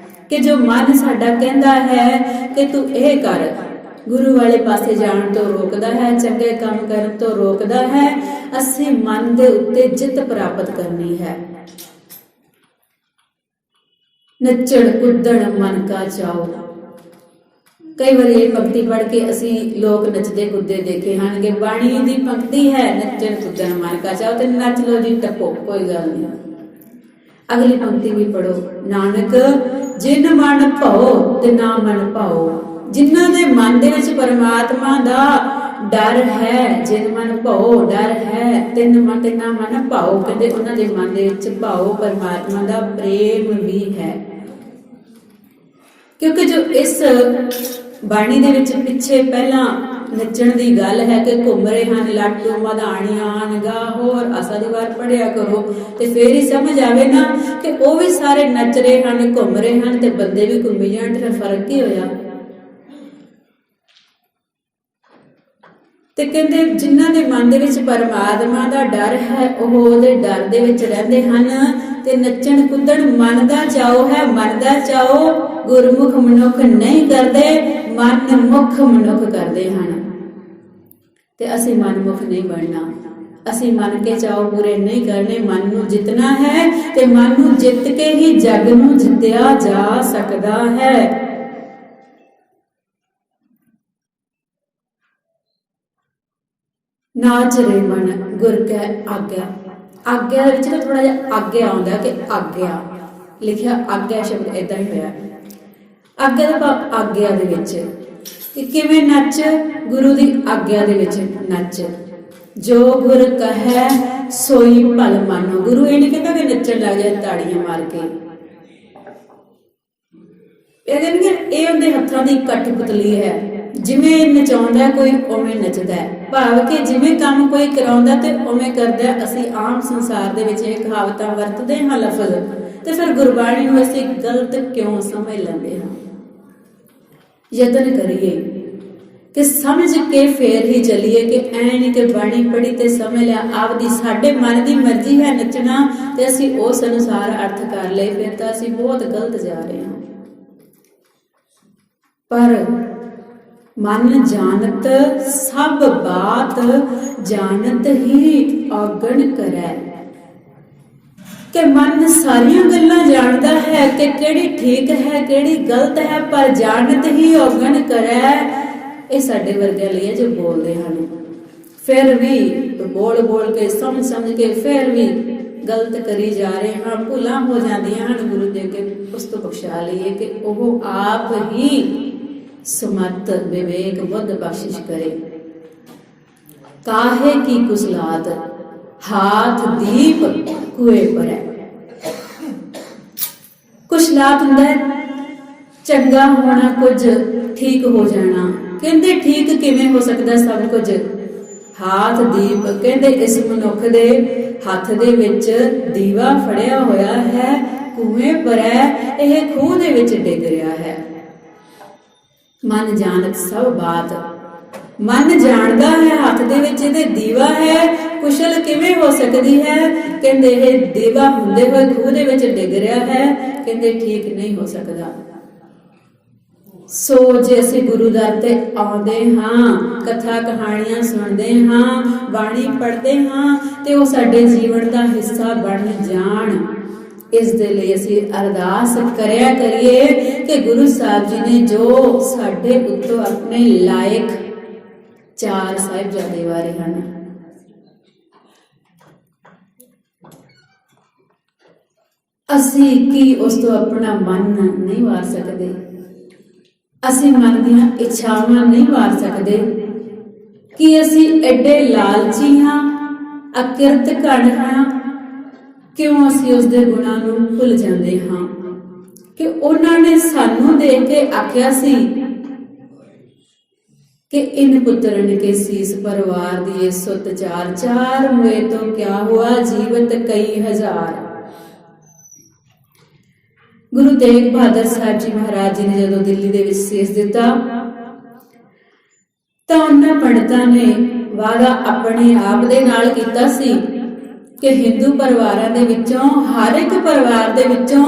ਕਿ ਜੋ ਮਨ ਸਾਡਾ ਕਹਿੰਦਾ ਹੈ ਕਿ ਤੂੰ ਇਹ ਕਰ, ਗੁਰੂ ਵਾਲੇ ਪਾਸੇ ਜਾਣ ਤੋਂ ਰੋਕਦਾ ਹੈ, ਚੰਗੇ ਕੰਮ ਕਰਨ ਤੋਂ ਰੋਕਦਾ ਹੈ, ਅਸੀਂ ਮਨ ਦੇ ਉੱਤੇ ਜਿੱਤ ਪ੍ਰਾਪਤ ਕਰਨੀ ਹੈ। ਨੱਚਣ ਕੁੱਦਣ ਮਨ ਕਾ ਚਾਓ। ਕਈ ਵਾਰੀ ਇਹ ਪੰਕਤੀ ਪੜ੍ਹ ਕੇ ਅਸੀਂ ਲੋਕ ਨੱਚਦੇ ਕੁੱਦਦੇ ਦੇਖੇ ਹਨ ਕਿ ਬਾਣੀ ਦੀ ਪੰਕਤੀ ਹੈ ਨੱਚਣ ਕੁੱਦਣ ਮਨ ਕਾ ਚਾਓ, ਤੇ ਨੱਚ ਲੋ ਜੀ, ਟੱਪੋ, ਕੋਈ ਗੱਲ ਨਹੀਂ। ਅਗਲੀ ਪੰਕਤੀ ਵੀ ਪੜੋ, ਨਾਨਕ ਜਿਨ ਮਨ ਭਾਓ ਤੇ ਨਾ ਮਨ ਭਾਓ। ਜਿਨ੍ਹਾਂ ਦੇ ਮਨ ਦੇ ਵਿੱਚ ਪਰਮਾਤਮਾ ਦਾ ਡਰ ਹੈ, ਜਿਨ ਮਨ ਭਾਓ ਡਰ ਹੈ, ਤਿੰਨ ਮਨ ਤੇ ਨਾ ਮਨ ਭਾਓ, ਕਹਿੰਦੇ ਉਹਨਾਂ ਦੇ ਮਨ ਦੇ ਵਿੱਚ ਭਾਓ ਪਰਮਾਤਮਾ ਦਾ ਪ੍ਰੇਮ ਵੀ ਹੈ। ਕਿਉਂਕਿ ਜੋ ਇਸ ਬਾਣੀ ਦੇ ਵਿੱਚ ਪਿੱਛੇ ਪਹਿਲਾਂ ਨੱਚਣ ਦੀ ਗੱਲ ਹੈ ਕਿ ਘੁੰਮ ਰਹੇ ਹਨ ਲਾਟੂ ਮਧਾਣੀਆਂ ਨਗਾ ਹੋਰ ਆਸਾ ਦੀ ਵਾਰ ਪੜਿਆ ਕਰੋ ਤੇ ਫੇਰ ਹੀ ਸਮਝ ਆਵੇ ਨਾ ਕਿ ਉਹ ਵੀ ਸਾਰੇ ਨੱਚ ਰਹੇ ਹਨ, ਘੁੰਮ ਰਹੇ ਹਨ ਤੇ ਬੰਦੇ ਵੀ ਘੁੰਮੀ ਜਾਣ, ਤੇ ਫਿਰ ਫਰਕ ਕੀ ਹੋਇਆ। ਤੇ ਕਹਿੰਦੇ ਜਿਨ੍ਹਾਂ ਦੇ ਮਨ ਦੇ ਵਿੱਚ ਪਰਮਾਤਮਾ ਦਾ ਡਰ ਹੈ ਉਹ ਉਹਦੇ ਡਰ ਦੇ ਵਿੱਚ ਰਹਿੰਦੇ ਹਨ ਤੇ ਨੱਚਣ ਕੁੱਦਣ ਮਨ ਦਾ ਚਾਓ ਹੈ। ਮਨ ਦਾ ਚਾਓ ਗੁਰਮੁਖ ਮਨੁੱਖ ਨਹੀਂ ਕਰਦੇ, ਮਨ ਮੁਖ ਮਨੁੱਖ ਕਰਦੇ ਹਨ। ਤੇ ਅਸੀਂ ਮਨਮੁਖ ਨਹੀਂ ਬਣਨਾ, ਅਸੀਂ ਮਨ ਕੇ ਚਾਓ ਪੂਰੇ ਨਹੀਂ ਕਰਨੇ, ਮਨ ਨੂੰ ਜਿੱਤਣਾ ਹੈ ਤੇ ਮਨ ਨੂੰ ਜਿੱਤ ਕੇ ਹੀ ਜਗ ਨੂੰ ਜਿੱਤਿਆ ਜਾ ਸਕਦਾ ਹੈ। ਨਾਚ ਰੇ ਮਨ ਗੁਰ ਕੈ ਆਗਿਆ। ਆਗਿਆ ਦੇ ਵਿੱਚ ਨਾ ਥੋੜਾ ਜਿਹਾ ਆਗਿਆ ਆਉਂਦਾ ਕਿ ਆਗਿਆ ਲਿਖਿਆ, ਆਗਿਆ ਸ਼ਬਦ ਏਦਾਂ ਹੀ ਹੋਇਆ। ਆਗਿਆ ਦਾ ਭਾਵ ਆਗਿਆ ਦੇ ਵਿੱਚ ਕਿ ਕਿਵੇਂ ਨੱਚ, ਗੁਰੂ ਦੀ ਆਗਿਆ ਦੇ ਵਿੱਚ ਨੱਚ। ਜੋ ਗੁਰ ਕਹੈ ਸੋਈ ਭਲ ਮਾਨੋ। ਗੁਰੂ ਇਹ ਨਹੀਂ ਕਹਿੰਦਾ ਕਿ ਨੱਚਣ ਲੱਗ ਜਾ ਤਾੜੀਆਂ ਮਾਰ ਕੇ, ਇਹ ਕਹਿੰਦੇ ਇਹ ਉਹਦੇ ਹੱਥਾਂ ਦੀ ਕਠਪੁਤਲੀ ਹੈ। ਜਿਵੇਂ ਨਚਾਉਂਦਾ ਕੋਈ ਉਵੇਂ ਨੱਚਦਾ ਹੈ, ਭਾਵ ਕਿ ਜਿਵੇਂ ਕੰਮ ਕੋਈ ਕਰਾਉਂਦਾ ਤੇ ਉਵੇਂ ਕਰਦਾ। ਅਸੀਂ ਆਮ ਸੰਸਾਰ ਦੇ ਵਿੱਚ ਇਹ ਕਹਾਵਤਾਂ ਵਰਤਦੇ ਹਾਂ ਲਫ਼ਜ਼, ਤੇ ਫਿਰ ਗੁਰਬਾਣੀ ਨੂੰ ਅਸੀਂ ਗਲਤ ਕਿਉਂ ਸਮਝ ਲੈਂਦੇ ਹਾਂ। ਯਤਨ ਕਰੀਏ ਕਿ ਸਮਝ ਕੇ ਫੇਰ ਹੀ ਚੱਲੀਏ ਕਿ ਐ ਨਹੀਂ ਕਿ ਬਾਣੀ ਪੜ੍ਹੀ ਤੇ ਸਮਝ ਲਿਆ ਆਪਦੀ, ਸਾਡੇ ਮਨ ਦੀ ਮਰਜ਼ੀ ਹੈ ਨੱਚਣਾ ਤੇ ਅਸੀਂ ਉਸ ਅਨੁਸਾਰ ਅਰਥ ਕਰ ਲਏ, ਫਿਰ ਤਾਂ ਅਸੀਂ ਬਹੁਤ ਗਲਤ ਜਾ ਰਹੇ ਹਾਂ। ਪਰ ਮਨ ਜਾਣਤ ਸਭ ਬਾਤ, ਜਾਣਤ ਹੀ ਔਗਣ ਕਰੈ। ਕਿ ਮਨ ਸਾਰੀਆਂ ਗੱਲਾਂ ਜਾਣਦਾ ਹੈ ਕਿ ਕਿਹੜੀ ਠੀਕ ਹੈ ਕਿਹੜੀ ਗਲਤ ਹੈ, ਪਰ ਜਾਣਤ ਹੀ ਔਗਣ ਕਰੈ। ਇਹ ਸਾਡੇ ਵਰਗਿਆਂ ਲਈ ਹੈ ਜੋ ਬੋਲਦੇ ਹਨ, ਫਿਰ ਵੀ ਬੋਲ ਬੋਲ ਕੇ ਸਮਝ ਸਮਝ ਕੇ ਫਿਰ ਵੀ ਗਲਤ ਕਰੀ ਜਾ ਰਹੇ ਹਾਂ, ਭੁੱਲਾਂ ਹੋ ਜਾਂਦੀਆਂ ਹਨ। ਗੁਰੂ ਦੇ ਅੱਗੇ ਉਸ ਤੋਂ ਬਖਸ਼ਾ ਲਈਏ ਕਿ ਉਹ ਆਪ ਹੀ ਸਮਤ ਵਿਵੇਕ ਬੁੱਧ ਬਖਸ਼ਿਸ਼ ਕਰੇ। ਕਾਹੇ ਕੀ ਕੁਸਲਾਤ ਹਾਥ ਦੀਪ ਕੁਏ ਪਰੈ। ਕੁਸਲਾਤ ਹੁੰਦਾ ਹੈ ਚੰਗਾ ਹੋਣਾ, ਕੁਝ ਠੀਕ ਹੋ ਜਾਣਾ। ਕਹਿੰਦੇ ਠੀਕ ਕਿਵੇਂ ਹੋ ਸਕਦਾ ਸਭ ਕੁਝ? ਹਾਥ ਦੀਪ, ਕਹਿੰਦੇ ਇਸ ਮਨੁੱਖ ਦੇ ਹੱਥ ਦੇ ਵਿੱਚ ਦੀਵਾ ਫੜਿਆ ਹੋਇਆ ਹੈ, ਕੂਏ ਪਰੈ, ਇਹ ਖੂਹ ਦੇ ਵਿੱਚ ਡਿੱਗ ਰਿਹਾ ਹੈ। ਮਨ ਜਾਣਤ ਸਭ ਬਾਤ, ਮਨ ਜਾਣਦਾ ਹੈ ਹੱਥ ਦੇ ਵਿੱਚ ਇਹਦੇ ਦੀਵਾ ਹੈ, ਕੁਸ਼ਲ ਕਿਵੇਂ ਹੋ ਸਕਦੀ ਹੈ? ਕਹਿੰਦੇ ਇਹ ਦੀਵਾ ਹੁੰਦੇ ਹੋਏ ਖੂਹ ਦੇ ਵਿੱਚ ਡਿੱਗ ਰਿਹਾ ਹੈ, ਕਹਿੰਦੇ ਠੀਕ ਨਹੀਂ ਹੋ ਸਕਦਾ। ਸੋ ਜੇ ਅਸੀਂ ਗੁਰੂ ਦਰ ਤੇ ਆਉਂਦੇ ਹਾਂ, ਕਥਾ ਕਹਾਣੀਆਂ ਸੁਣਦੇ ਹਾਂ, ਬਾਣੀ ਪੜ੍ਹਦੇ ਹਾਂ, ਤੇ ਉਹ ਸਾਡੇ ਜੀਵਨ ਦਾ ਹਿੱਸਾ ਬਣ ਜਾਣ, ਇਸ ਦੇ ਲਈ ਅਸੀਂ ਅਰਦਾਸ ਕਰਿਆ ਕਰੀਏ ਕਿ ਗੁਰੂ ਸਾਹਿਬ ਜੀ ਨੇ ਜੋ ਸਾਡੇ ਉੱਤੋਂ ਆਪਣੇ ਲਾਇਕ 4 ਸਾਹਿਬਜ਼ਾਦੇ ਵਾਰੇ ਹਨ, ਅਸੀਂ ਕੀ ਉਸ ਤੋਂ ਆਪਣਾ ਮਨ ਨਹੀਂ ਵਾਰ ਸਕਦੇ? ਅਸੀਂ ਮਨ ਦੀਆਂ ਇੱਛਾਵਾਂ ਨਹੀਂ ਵਾਰ ਸਕਦੇ? ਕਿ ਅਸੀਂ ਐਡੇ ਲਾਲਚੀ ਹਾਂ, ਅਕਿਰਤ ਘਣ ਹਾਂ? ਕਿਉਂ ਅਸੀਂ ਉਸ ਦੇ ਗੁਣਾਂ ਨੂੰ ਭੁੱਲ ਜਾਂਦੇ ਹਾਂ? ਕਿ ਉਹਨਾਂ ਨੇ ਸਾਨੂੰ ਦੇਖ ਕੇ ਆਖਿਆ ਸੀ कि इन पुत्रन के शीस परिवार दिए सुत चार, चार मुए तो क्या हुआ जीवत कई हजार। गुरु तेग बहादुर साहब जी महाराज जी ने जदों दिल्ली दे विच सीस दिता तां उन्हां पंडितां ने वादा अपने आप दे नाल कीता सी कि हिंदू परिवारां दे विचों हर एक परिवार दे विचों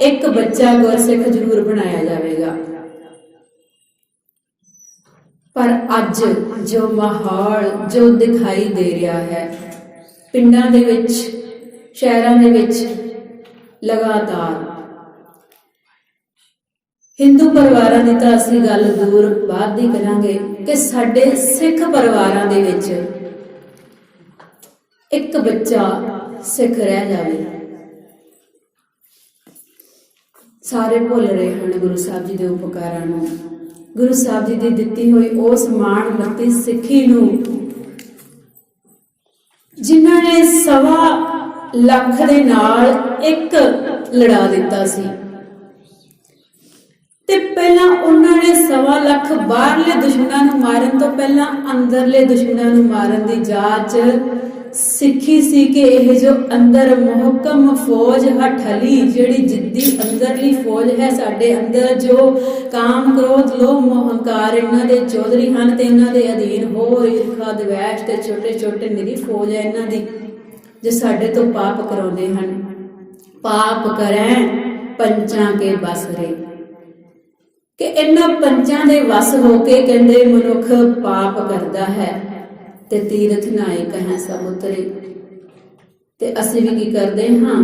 एक बच्चा गुरसिख जरूर बनाया जाएगा। पर अज जो माहौल जो दिखाई दे रहा है पिंडां दे विच, शहरां दे विच, लगातार हिंदू परिवारां दी तां असीं गल दूर बाद दी करांगे कि साडे सिख परिवारां दे विच एक बच्चा सिख रह जावे। सारे भुल रहे हैं गुरु साहब जी दे उपकारां नूं, गुरु साहब जी की दिती हुई उस मान मती सिखी नूं जिन्हां ने 1.25 लाख दे नाल एक लड़ा दिता सी। ते पहला उन्होंने 1.25 लाख बाहरले दुश्मनां नूं मारन तो पहला अंदरले दुश्मनां नूं मारन दी जाच सिखी सी कि यह जो अंदर मुहकम फौज हठली जिहड़ी जिद्दी अंदरली फौज है साडे अंदर, जो काम क्रोध लोभ मोह हंकार इन्हां दे चौधरी हन ते इन्हां दे अधीन हो ईर्खा द्वेष ते छोटे छोटे निरी फौज है इन्हां दी, जो साडे तो पाप कराउंदे हन। पाप करैं पंचां के बस रे, कि इन्हां पंचां दे वस होके कहंदे मनुख पाप करदा है ते तीरथ नाए कहें सब उतरे। ते असीं भी की करदे हां,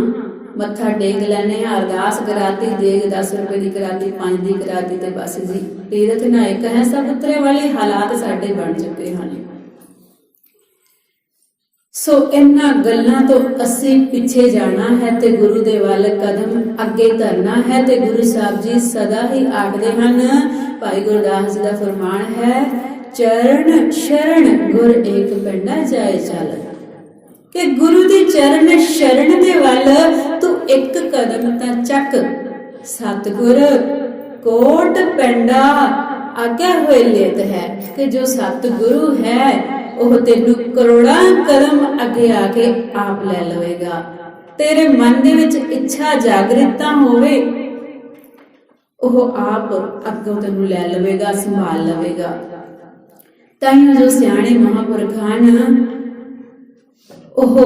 मत्था टेक लैने हां, अरदास कराती, देग 10 रुपए की कराती, 5 की कराती ते बस जी तीरथ नाए कहें सब उतरे वाले हालात साडे बन चुके हैं। सो इन्हां गल्लां तो असीं पिछे जाना है ते गुरु दे वल कदम अगे धरना है। ते गुरु साहब जी सदा ही आखदे हन, भाई गुरदास जी दा फरमान है, चरण शरण गुर एक पिंडा जाए चल, कि गुरु दी चरण शरण दे वल तू एक कदम तां चक, सतगुर कोट पिंडा आग्या होए लेत है, कि जो सतगुरु है वह तेनू करोड़ा कदम अगे आके आप ले लवेगा। तेरे मन दे विच इच्छा जागृता होवे वह आप अगों तेनू ले लवेगा, संभाल लवेगा। ताइयों जो सियाणे महापुरख हन ओह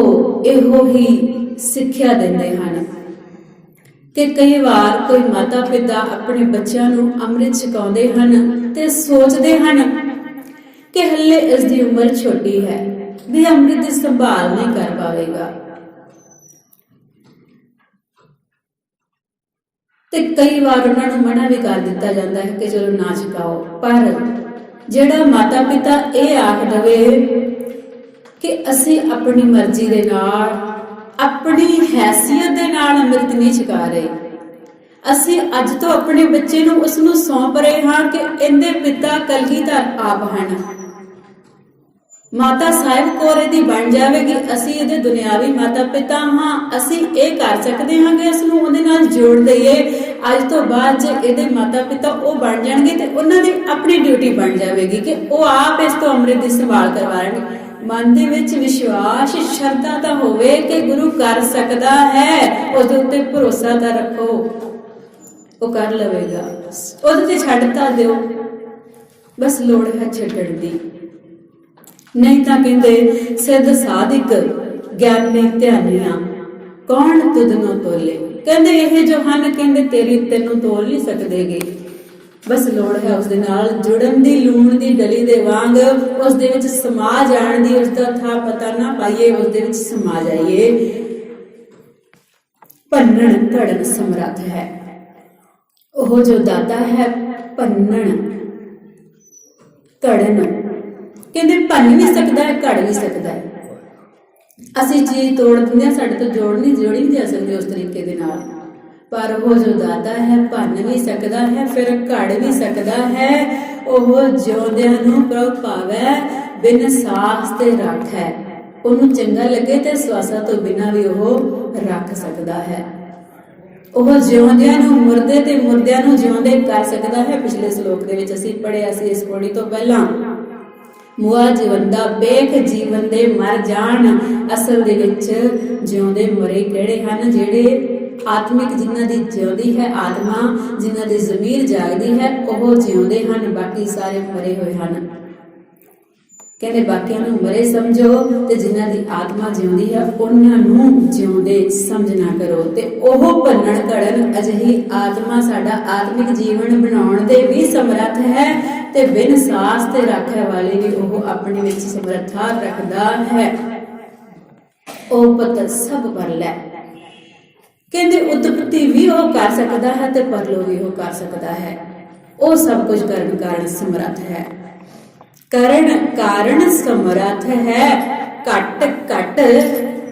इहो ही सिक्ख्या दिंदे हन कि कई बार कोई माता पिता अपने बच्चों नूं अमृत छकाउंदे हन ते सोचदे हन कि हले इसकी उम्र छोटी है भी अमृत की संभाल नहीं कर पावेगा। ते कई बार उन्होंने मना भी कर दिता जाता है कि चलो ना छकाओ, पर ਜਿਹੜਾ ਮਾਤਾ ਪਿਤਾ ਇਹ ਆਖ ਦਵੇ ਕਿ ਅਸੀਂ ਆਪਣੀ ਮਰਜ਼ੀ ਦੇ ਨਾਲ, ਆਪਣੀ ਹੈਸੀਅਤ ਦੇ ਨਾਲ ਅੰਮ੍ਰਿਤ ਨਹੀਂ ਛਕਾ ਰਹੇ, ਅਸੀਂ ਅੱਜ ਤੋਂ ਆਪਣੇ ਬੱਚੇ ਨੂੰ ਉਸ ਨੂੰ ਸੌਂਪ ਰਹੇ ਹਾਂ ਕਿ ਇਹਦੇ ਪਿਤਾ ਕਲਗੀਧਰ ਆਪ ਹਨ, ਮਾਤਾ ਸਾਹਿਬ ਕੌਰ ਇਹਦੀ ਬਣ ਜਾਵੇਗੀ, ਅਸੀਂ ਇਹਦੇ ਦੁਨਿਆਵੀ ਮਾਤਾ ਪਿਤਾ ਹਾਂ। ਅਸੀਂ ਇਹ ਕਰ ਸਕਦੇ ਹਾਂ ਕਿ ਇਸ ਨੂੰ ਉਹਦੇ ਨਾਲ ਜੋੜ ਦਈਏ। ਅੱਜ ਤੋਂ ਬਾਅਦ ਜੇ ਇਹਦੇ ਮਾਤਾ ਪਿਤਾ ਉਹ ਬਣ ਜਾਣਗੇ ਤੇ ਉਹਨਾਂ ਦੀ ਆਪਣੀ ਡਿਊਟੀ ਬਣ ਜਾਵੇਗੀ ਕਿ ਉਹ ਆਪ ਇਸ ਤੋਂ ਅੰਮ੍ਰਿਤ ਦੀ ਸੰਭਾਲ ਕਰਵਾਉਣਗੇ। ਮਨ ਦੇ ਵਿੱਚ ਵਿਸ਼ਵਾਸ, ਸ਼ਰਧਾ ਤਾਂ ਹੋਵੇ ਕਿ ਗੁਰੂ ਕਰ ਸਕਦਾ ਹੈ, ਉਹਦੇ ਉੱਤੇ ਭਰੋਸਾ ਤਾਂ ਰੱਖੋ, ਉਹ ਕਰ ਲਵੇਗਾ। ਉਹਦੇ ਤੇ ਛੱਡ ਤਾਂ ਦਿਓ, ਬਸ ਲੋੜ ਹੈ ਛੱਡਣ ਦੀ। ਨਹੀਂ ਤਾਂ ਕਹਿੰਦੇ ਸਿੱਧ ਸਾਧਿਕ ਗਿਆਨੀ ਧਿਆਨੀਆਂ ਕੌਣ ਤੁਧ ਨੂੰ ਤੋਲੇ, ਕਹਿੰਦੇ ਇਹ ਜੋ ਹਨ ਕਹਿੰਦੇ ਤੈਨੂੰ ਤੋਲ ਨਹੀਂ ਸਕਦੇਗੇ। ਬਸ ਲੋੜ ਹੈ ਉਸ ਦੇ ਨਾਲ ਜੁੜਨ ਦੀ, ਲੂਣ ਦੀ ਡਲੀ ਦੇ ਵਾਂਗ ਉਸ ਦੇ ਵਿੱਚ ਸਮਾ ਜਾਣ ਦੀ। ਉਸ ਦਾ ਥਾਂ ਪਤਾ ਨਾ ਪਾਈਏ, ਉਸ ਦੇ ਵਿੱਚ ਸਮਾ ਜਾਈਏ। ਭੰਨਣ ਘੜਨ ਸਮਰੱਥ ਹੈ ਉਹ ਜੋ ਦਾਤਾ ਹੈ, ਭੰਨਣ ਘੜਨ, ਕਹਿੰਦੇ ਭੰਨ ਵੀ ਸਕਦਾ ਹੈ, ਘੜ ਵੀ ਸਕਦਾ ਹੈ। ਅਸੀਂ ਚੀਜ਼ ਤੋੜ ਦਿੰਦੇ ਹਾਂ, ਸਾਡੇ ਤੋਂ ਜੋੜੀ ਨਹੀਂ ਜਾ ਸਕਦੇ ਉਸ ਤਰੀਕੇ ਦੇ ਨਾਲ, ਪਰ ਉਹ ਜੋ ਦਾਤਾ ਹੈ ਭੰਨ ਵੀ ਸਕਦਾ ਹੈ, ਫਿਰ ਘੜ ਵੀ ਸਕਦਾ ਹੈ। ਉਹ ਜਿਉਂਦਿਆਂ ਨੂੰ ਪ੍ਰਭ ਭਾਵੈ, ਬਿਨ ਸਾਸ ਤੇ ਰੱਖੈ, ਉਹਨੂੰ ਚੰਗਾ ਲੱਗੇ ਤੇ ਸਵਾਸਾਂ ਤੋਂ ਬਿਨਾਂ ਵੀ ਉਹ ਰੱਖ ਸਕਦਾ ਹੈ। ਉਹ ਜਿਉਂਦਿਆਂ ਨੂੰ ਮੁਰਦੇ ਤੇ ਮੁਰਦਿਆਂ ਨੂੰ ਜਿਉਂਦੇ ਕਰ ਸਕਦਾ ਹੈ। ਪਿਛਲੇ ਸ਼ਲੋਕ ਦੇ ਵਿੱਚ ਅਸੀਂ ਪੜ੍ਹਿਆ ਸੀ ਇਸ ਪੌੜੀ ਤੋਂ ਪਹਿਲਾਂ, ਮੁਆ ਜਿਵੰਦਾ ਵੇਖ ਜੀਵਨ ਦੇ ਮਰ ਜਾਣ। ਅਸਲ ਦੇ ਵਿੱਚ ਜਿਉਂਦੇ ਮਰੇ ਕਿਹੜੇ ਹਨ? ਜਿਹੜੇ ਆਤਮਿਕ, ਜਿਨ੍ਹਾਂ ਦੀ ਜਿਉਂਦੀ ਹੈ ਆਤਮਾ, ਜਿਨ੍ਹਾਂ ਦੀ ਜ਼ਮੀਰ ਜਾਗਦੀ ਹੈ, ਉਹ ਜਿਉਂਦੇ ਹਨ, ਬਾਕੀ ਸਾਰੇ ਮਰੇ ਹੋਏ ਹਨ। ਕਹਿੰਦੇ ਬਾਕੀਆਂ ਨੂੰ ਮਰੇ ਸਮਝੋ ਤੇ ਜਿਨ੍ਹਾਂ ਦੀ ਆਤਮਾ ਜਿਉਂਦੀ ਹੈ ਉਹਨਾਂ ਨੂੰ ਜਿਉਂਦੇ ਸਮਝਣਾ ਕਰੋ। ਤੇ ਉਹ ਭੰਨਣ ਘੜਨ ਅਜਿਹੀ ਆਤਮਾ ਸਾਡਾ ਆਤਮਿਕ ਜੀਵਨ ਬਣਾਉਣ ਦੇ ਵੀ ਸਮਰੱਥ ਹੈ ਤੇ ਬਿਨ ਸਾਸ ਤੇ ਰੱਖੇ ਵਾਲੀ ਵੀ ਉਹ ਆਪਣੇ ਵਿੱਚ ਸਮਰੱਥਾ ਰੱਖਦਾ ਹੈ। ਉਹ ਪਤ ਸਭ ਪਰ ਲੈ, ਕਹਿੰਦੇ ਉਤਪਤੀ ਵੀ ਉਹ ਕਰ ਸਕਦਾ ਹੈ ਤੇ ਪਰਲੋ ਵੀ ਉਹ ਕਰ ਸਕਦਾ ਹੈ। ਉਹ ਸਭ ਕੁਝ ਕਰਨ ਕਾਰਨ ਸਮਰੱਥ ਹੈ। ਕਰਨ ਕਾਰਨ ਸਮਰੱਥ ਹੈ, ਘਟ ਘਟ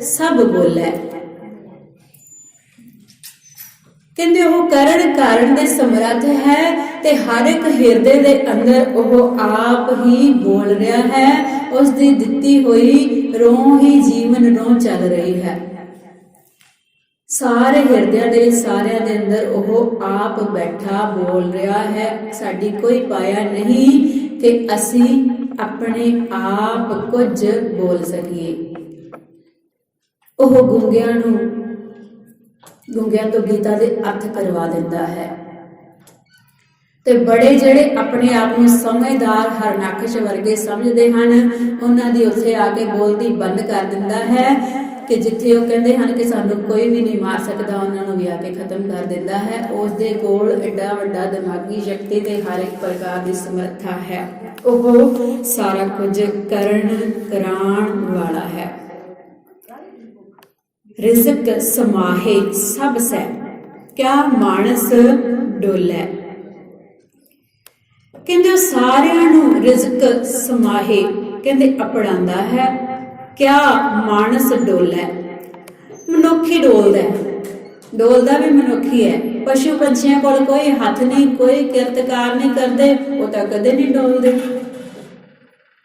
ਸਭ ਬੋਲੇ। ਕਹਿੰਦੇ ਉਹ ਕਰਨ ਕਾਰਨ ਦੇ ਸਮਰੱਥ ਹੈ ਤੇ ਹਰ ਇੱਕ ਹਿਰਦੇ ਦੇ ਅੰਦਰ ਉਹ ਆਪ ਹੀ ਬੋਲ ਰਿਹਾ ਹੈ। ਉਸ ਦੀ ਦਿੱਤੀ ਹੋਈ ਰੋਹ ਹੀ ਜੀਵਨ ਰੋਹ ਚੱਲ ਰਹੀ ਹੈ। ਸਾਰੇ ਹਿਰਦਿਆਂ ਦੇ ਸਾਰਿਆਂ ਦੇ ਅੰਦਰ ਉਹ ਆਪ ਬੈਠਾ ਬੋਲ ਰਿਹਾ ਹੈ। ਸਾਡੀ ਕੋਈ ਪਾਇਆ ਨਹੀਂ ਕਿ ਅਸੀਂ ਆਪਣੇ ਆਪ ਕੁਝ ਬੋਲ ਸਕੀਏ। ਉਹ ਗੂੰਗਿਆਂ ਤੋਂ ਗੀਤਾ ਦੇ ਅਰਥ ਕਰਵਾ ਦਿੰਦਾ ਹੈ ਤੇ ਬੜੇ ਜਿਹੜੇ ਆਪਣੇ ਆਪ ਨੂੰ ਸਮਝਦਾਰ ਹਰਨਕਸ਼ ਵਰਗੇ ਸਮਝਦੇ ਹਨ, ਉਹਨਾਂ ਦੀ ਉੱਥੇ ਆ ਕੇ ਬੋਲਦੀ ਬੰਦ ਕਰ ਦਿੰਦਾ ਹੈ ਕਿ ਜਿੱਥੇ ਉਹ ਕਹਿੰਦੇ ਹਨ ਕਿ ਸਾਨੂੰ ਕੋਈ ਵੀ ਨਹੀਂ ਮਾਰ ਸਕਦਾ, ਉਹਨਾਂ ਨੂੰ ਵੀ ਆ ਕੇ ਖਤਮ ਕਰ ਦਿੰਦਾ ਹੈ। ਉਸ ਦੇ ਕੋਲ ਐਡਾ ਵੱਡਾ ਦਿਮਾਗੀ ਸ਼ਕਤੀ ਤੇ ਹਰ ਇੱਕ ਪ੍ਰਕਾਰ ਦੀ ਸਮਰੱਥਾ ਹੈ। ਉਹ ਸਾਰਾ ਕੁਝ ਕਰਾਉਣ ਵਾਲਾ ਹੈ। ਰਿਜ਼ਕ ਸਮਾਹੇ ਸਭ ਸੈ, ਕਿਆ ਮਾਨਸ ਡੋਲੇ। ਕਹਿੰਦੇ ਉਹ ਸਾਰਿਆਂ ਨੂੰ ਰਿਜ਼ਕ ਸਮਾਹੇ, ਕਹਿੰਦੇ ਅਪੜਾਉਂਦਾ ਹੈ। ਕਿਆ ਮਾਨਸ ਡੋਲੇ, ਮਨੁੱਖ ਹੀ ਡੋਲਦਾ ਵੀ ਮਨੁੱਖ ਹੀ ਹੈ। ਪਸ਼ੂ ਪੰਛੀਆਂ ਕੋਲ ਕੋਈ ਹੱਥ ਨਹੀਂ, ਕੋਈ ਕਿਰਤਕਾਰ ਨਹੀਂ ਕਰਦੇ, ਉਹ ਤਾਂ ਕਦੇ ਨਹੀਂ ਡੋਲਦੇ।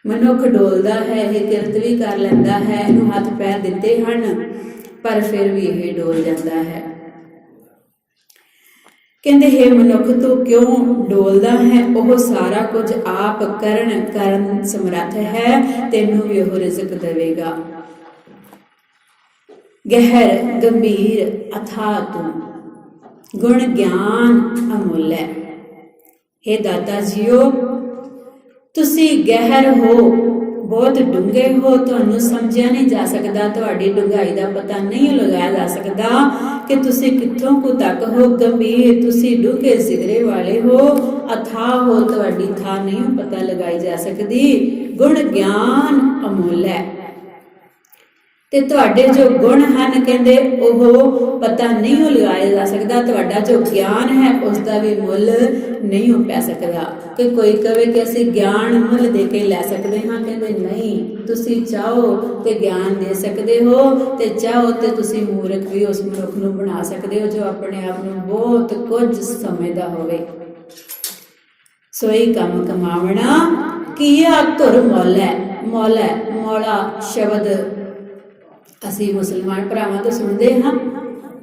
ਮਨੁੱਖ ਡੋਲਦਾ ਹੈ, ਇਹ ਕਿਰਤ ਵੀ ਕਰ ਲੈਂਦਾ ਹੈ, ਇਹਨੂੰ ਹੱਥ ਪੈਰ ਦਿੱਤੇ ਹਨ, ਪਰ ਫਿਰ ਵੀ ਇਹ ਡੋਲ ਜਾਂਦਾ ਹੈ। ਕਹਿੰਦੇ ਹੈ ਮਨੁੱਖ ਤੂੰ ਕਿਉਂ ਡੋਲਦਾ ਹੈ? ਉਹ ਸਾਰਾ ਕੁਝ ਆਪ ਕਰਨ ਸਮਰੱਥ ਹੈ, ਤੈਨੂੰ ਵੀ ਉਹ ਰਿਜ਼ਕ ਦੇਵੇਗਾ। ਗਹਿਰ ਗੰਭੀਰ ਅਥਾਹ ਤੂੰ, ਗੁਣ ਗਿਆਨ ਅਮੁੱਲ ਹੈ। ਹੇ ਦਾਤਾ ਜੀਓ, ਤੁਸੀਂ ਗਹਿਰ ਹੋ, ਬਹੁਤ ਡੂੰਘੇ ਹੋ, ਤੁਹਾਨੂੰ ਸਮਝਿਆ ਨਹੀਂ ਜਾ ਸਕਦਾ, ਤੁਹਾਡੀ ਡੂੰਘਾਈ ਦਾ ਪਤਾ ਨਹੀਂ ਲਗਾਇਆ ਜਾ ਸਕਦਾ ਕਿ ਤੁਸੀਂ ਕਿੱਥੋਂ ਕੁ ਤੱਕ ਹੋ। ਗੰਭੀਰ, ਤੁਸੀਂ ਡੂੰਘੇ ਸਿਗਰੇ ਵਾਲੇ ਹੋ। ਅਥਾਹ ਹੋ, ਤੁਹਾਡੀ ਥਾਂ ਨਹੀਂ ਪਤਾ ਲਗਾਈ ਜਾ ਸਕਦੀ। ਗੁਣ ਗਿਆਨ ਅਮੁੱਲ ਹੈ। ਤੇ ਤੁਹਾਡੇ ਜੋ ਗੁਣ ਹਨ ਕਹਿੰਦੇ ਉਹ ਪਤਾ ਨਹੀਂ ਉਹ ਲਗਾਇਆ ਜਾ ਸਕਦਾ। ਤੁਹਾਡਾ ਜੋ ਗਿਆਨ ਹੈ ਉਸ ਦਾ ਵੀ ਮੁੱਲ ਨਹੀਂ ਹੋ ਪੈ ਸਕਦਾ। ਕਿ ਕੋਈ ਕਵੇ ਕਿ ਅਸੀਂ ਗਿਆਨ ਮੁੱਲ ਦੇ ਕੇ ਲੈ ਸਕਦੇ ਹਾਂ, ਕਹਿੰਦੇ ਨਹੀਂ, ਤੁਸੀਂ ਚਾਹੋ ਤੇ ਗਿਆਨ ਦੇ ਸਕਦੇ ਹੋ ਤੇ ਚਾਹੋ ਤੇ ਤੁਸੀਂ ਮੂਰਖ ਵੀ ਉਸ ਮਨੁੱਖ ਨੂੰ ਬਣਾ ਸਕਦੇ ਹੋ ਜੋ ਆਪਣੇ ਆਪ ਨੂੰ ਬਹੁਤ ਕੁਝ ਸਮਝਦਾ ਹੋਵੇ। ਸੋਈ ਕੰਮ ਕਮਾਵਣਾ ਕੀਆ ਧੁਰ ਮੌਲਾ। ਮੌਲਾ ਸ਼ਬਦ ਅਸੀਂ ਮੁਸਲਮਾਨ ਭਰਾਵਾਂ ਤੋਂ ਸੁਣਦੇ ਹਾਂ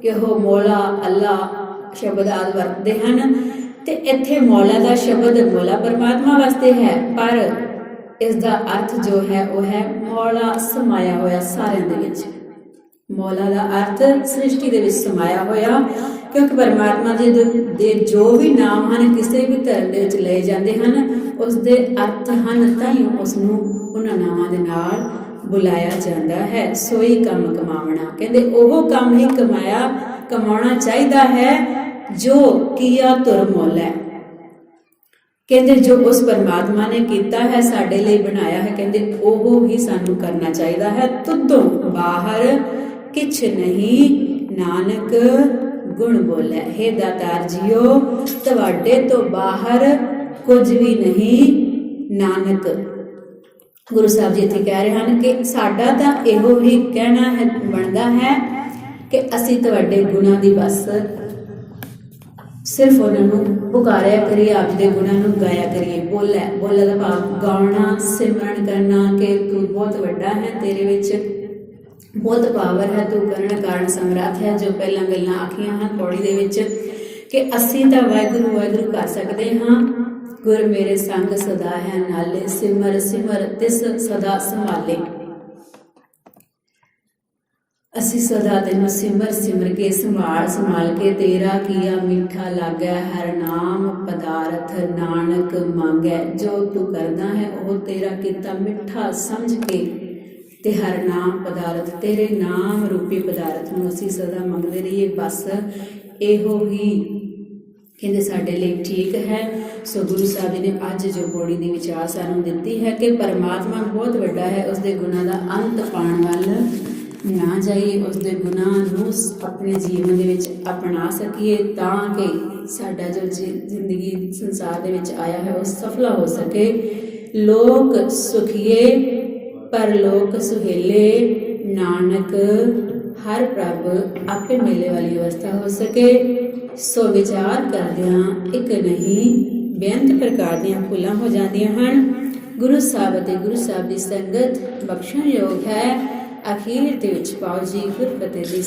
ਕਿ ਉਹ ਮੌਲਾ ਅੱਲਾ ਸ਼ਬਦ ਆਦਿ ਵਰਤਦੇ ਹਨ ਤੇ ਇੱਥੇ ਮੌਲਾ ਦਾ ਸ਼ਬਦ ਮੌਲਾ ਪਰਮਾਤਮਾ ਵਾਸਤੇ ਹੈ, ਪਰ ਇਸ ਦਾ ਅਰਥ ਜੋ ਹੈ ਉਹ ਹੈ ਮੌਲਾ ਸਮਾਇਆ ਹੋਇਆ ਸਾਰਿਆਂ ਦੇ ਵਿੱਚ। ਮੌਲਾ ਦਾ ਅਰਥ ਸ੍ਰਿਸ਼ਟੀ ਦੇ ਵਿੱਚ ਸਮਾਇਆ ਹੋਇਆ, ਕਿਉਂਕਿ ਪਰਮਾਤਮਾ ਜੀ ਦੇ ਜੋ ਵੀ ਨਾਮ ਹਨ ਕਿਸੇ ਵੀ ਧਰਮ ਦੇ ਵਿੱਚ ਲਏ ਜਾਂਦੇ ਹਨ ਉਸ ਦੇ ਅਰਥ ਹਨ, ਤਾਂ ਹੀ ਉਸ ਨੂੰ ਉਹਨਾਂ ਨਾਮਾਂ ਦੇ ਨਾਲ ਬੁਲਾਇਆ ਜਾਂਦਾ ਹੈ। ਸੋਈ ਕੰਮ ਕਮਾਵਣਾ ਕਹਿੰਦੇ ਉਹ ਕੰਮ ਹੀ ਕਮਾਉਣਾ ਚਾਹੀਦਾ ਹੈ ਜੋ ਕੀਆ ਧੁਰ ਮੌਲਾ। ਕਹਿੰਦੇ ਜੋ ਉਸ ਪਰਮਾਤਮਾ ਨੇ ਕੀਤਾ ਹੈ, ਸਾਡੇ ਲਈ ਬਣਾਇਆ ਹੈ, ਕਹਿੰਦੇ ਉਹ ਹੀ ਸਾਨੂੰ ਕਰਨਾ ਚਾਹੀਦਾ ਹੈ। ਤੁਦੋਂ ਬਾਹਰ ਕਿਛ ਨਹੀਂ ਨਾਨਕ ਗੁਣ ਬੋਲੇ। ਹੇ ਦਾਤਾਰ ਜੀਓ, ਤੁਹਾਡੇ ਤੋਂ ਬਾਹਰ ਕੁਝ ਵੀ ਨਹੀਂ। ਨਾਨਕ ਗੁਰੂ ਸਾਹਿਬ ਜੀ ਇੱਥੇ ਕਹਿ ਰਹੇ ਹਨ ਕਿ ਸਾਡਾ ਤਾਂ ਇਹੋ ਹੀ ਕਹਿਣਾ ਹੈ, ਬਣਦਾ ਹੈ ਕਿ ਅਸੀਂ ਤੁਹਾਡੇ ਗੁਣਾਂ ਦੀ ਬਸ ਸਿਰਫ ਉਹਨਾਂ ਨੂੰ ਪੁਕਾਰਿਆ ਕਰੀਏ, ਆਪ ਦੇ ਗੁਣਾਂ ਨੂੰ ਗਾਇਆ ਕਰੀਏ। ਬੋਲੇ ਦਾ ਭਾਵ ਗਾਉਣਾ, ਸਿਮਰਨ ਕਰਨਾ ਕਿ ਤੂੰ ਬਹੁਤ ਵੱਡਾ ਹੈ, ਤੇਰੇ ਵਿੱਚ ਬਹੁਤ ਪਾਵਰ ਹੈ, ਤੂੰ ਕਰਨ ਕਾਰਨ ਸਮਰੱਥ ਹੈ। ਜੋ ਪਹਿਲਾਂ ਗੱਲਾਂ ਆਖੀਆਂ ਹਨ ਪੌੜੀ ਦੇ ਵਿੱਚ ਕਿ ਅਸੀਂ ਤਾਂ ਵਾਹਿਗੁਰੂ ਵਾਹਿਗੁਰੂ ਕਰ ਸਕਦੇ ਹਾਂ। ਗੁਰ ਮੇਰੇ ਸੰਗ ਸਦਾ ਹੈ ਨਾਲੇ, ਸਿਮਰ ਸਿਮਰ ਤਿਸ ਸਦਾ ਸੰਭਾਲੇ। ਅਸੀਂ ਸਦਾ ਤੈਨੂੰ ਸਿਮਰ ਸਿਮਰ ਕੇ ਸੰਭਾਲ ਕੇ ਤੇਰਾ ਕੀਆ ਮਿੱਠਾ ਲਾਗੈ ਹਰ ਨਾਮ ਪਦਾਰਥ ਨਾਨਕ ਮੰਗੈ। ਜੋ ਤੂੰ ਕਰਦਾ ਹੈ ਉਹ ਤੇਰਾ ਕੀਤਾ ਮਿੱਠਾ ਸਮਝ ਕੇ ਤੇ ਹਰ ਨਾਮ ਪਦਾਰਥ ਤੇਰੇ ਨਾਮ ਰੂਪੀ ਪਦਾਰਥ ਨੂੰ ਅਸੀਂ ਸਦਾ ਮੰਗਦੇ ਰਹੀਏ। ਬਸ ਇਹੋ ਹੀ ਕਹਿੰਦੇ ਸਾਡੇ ਲਈ ਠੀਕ ਹੈ। ਸੋ ਗੁਰੂ ਸਾਹਿਬ ਜੀ ਨੇ ਅੱਜ ਜੋ ਪੌੜੀ ਦੀ ਵਿਚਾਰ ਸਾਨੂੰ ਦਿੱਤੀ ਹੈ ਕਿ ਪਰਮਾਤਮਾ ਬਹੁਤ ਵੱਡਾ ਹੈ, ਉਸਦੇ ਗੁਣਾਂ ਦਾ ਅੰਤ ਪਾਉਣ ਵੱਲ ਨਾ ਜਾਈਏ, ਉਸਦੇ ਗੁਣਾਂ ਨੂੰ ਆਪਣੇ ਜੀਵਨ ਦੇ ਵਿੱਚ ਅਪਣਾ ਸਕੀਏ ਤਾਂ ਕਿ ਸਾਡਾ ਜੋ ਜ਼ਿੰਦਗੀ ਸੰਸਾਰ ਦੇ ਵਿੱਚ ਆਇਆ ਹੈ ਉਹ ਸਫਲਾ ਹੋ ਸਕੇ। ਲੋਕ ਸੁਖੀਏ ਪਰਲੋਕ ਸੁਹੇਲੇ, ਨਾਨਕ ਹਰ ਪ੍ਰਭ ਆਪੇ ਮੇਲੇ ਵਾਲੀ ਅਵਸਥਾ ਹੋ ਸਕੇ। ਸੋ ਵਿਚਾਰ ਕਰਦਿਆਂ ਇੱਕ ਨਹੀਂ ਬੇਅੰਤ ਪ੍ਰਕਾਰ ਦੀਆਂ ਭੁੱਲਾਂ ਹੋ ਜਾਂਦੀਆਂ ਹਨ। ਗੁਰੂ ਸਾਹਿਬ ਅਤੇ ਗੁਰੂ ਸਾਹਿਬ ਦੀ ਸੰਗਤ ਬਖਸ਼ਣ ਯੋਗ ਹੈ। ਅਖੀਰ ਦੇ ਵਿੱਚ ਪਾਓ ਜੀ ਗੁਰਫਤਿਹ ਦੀ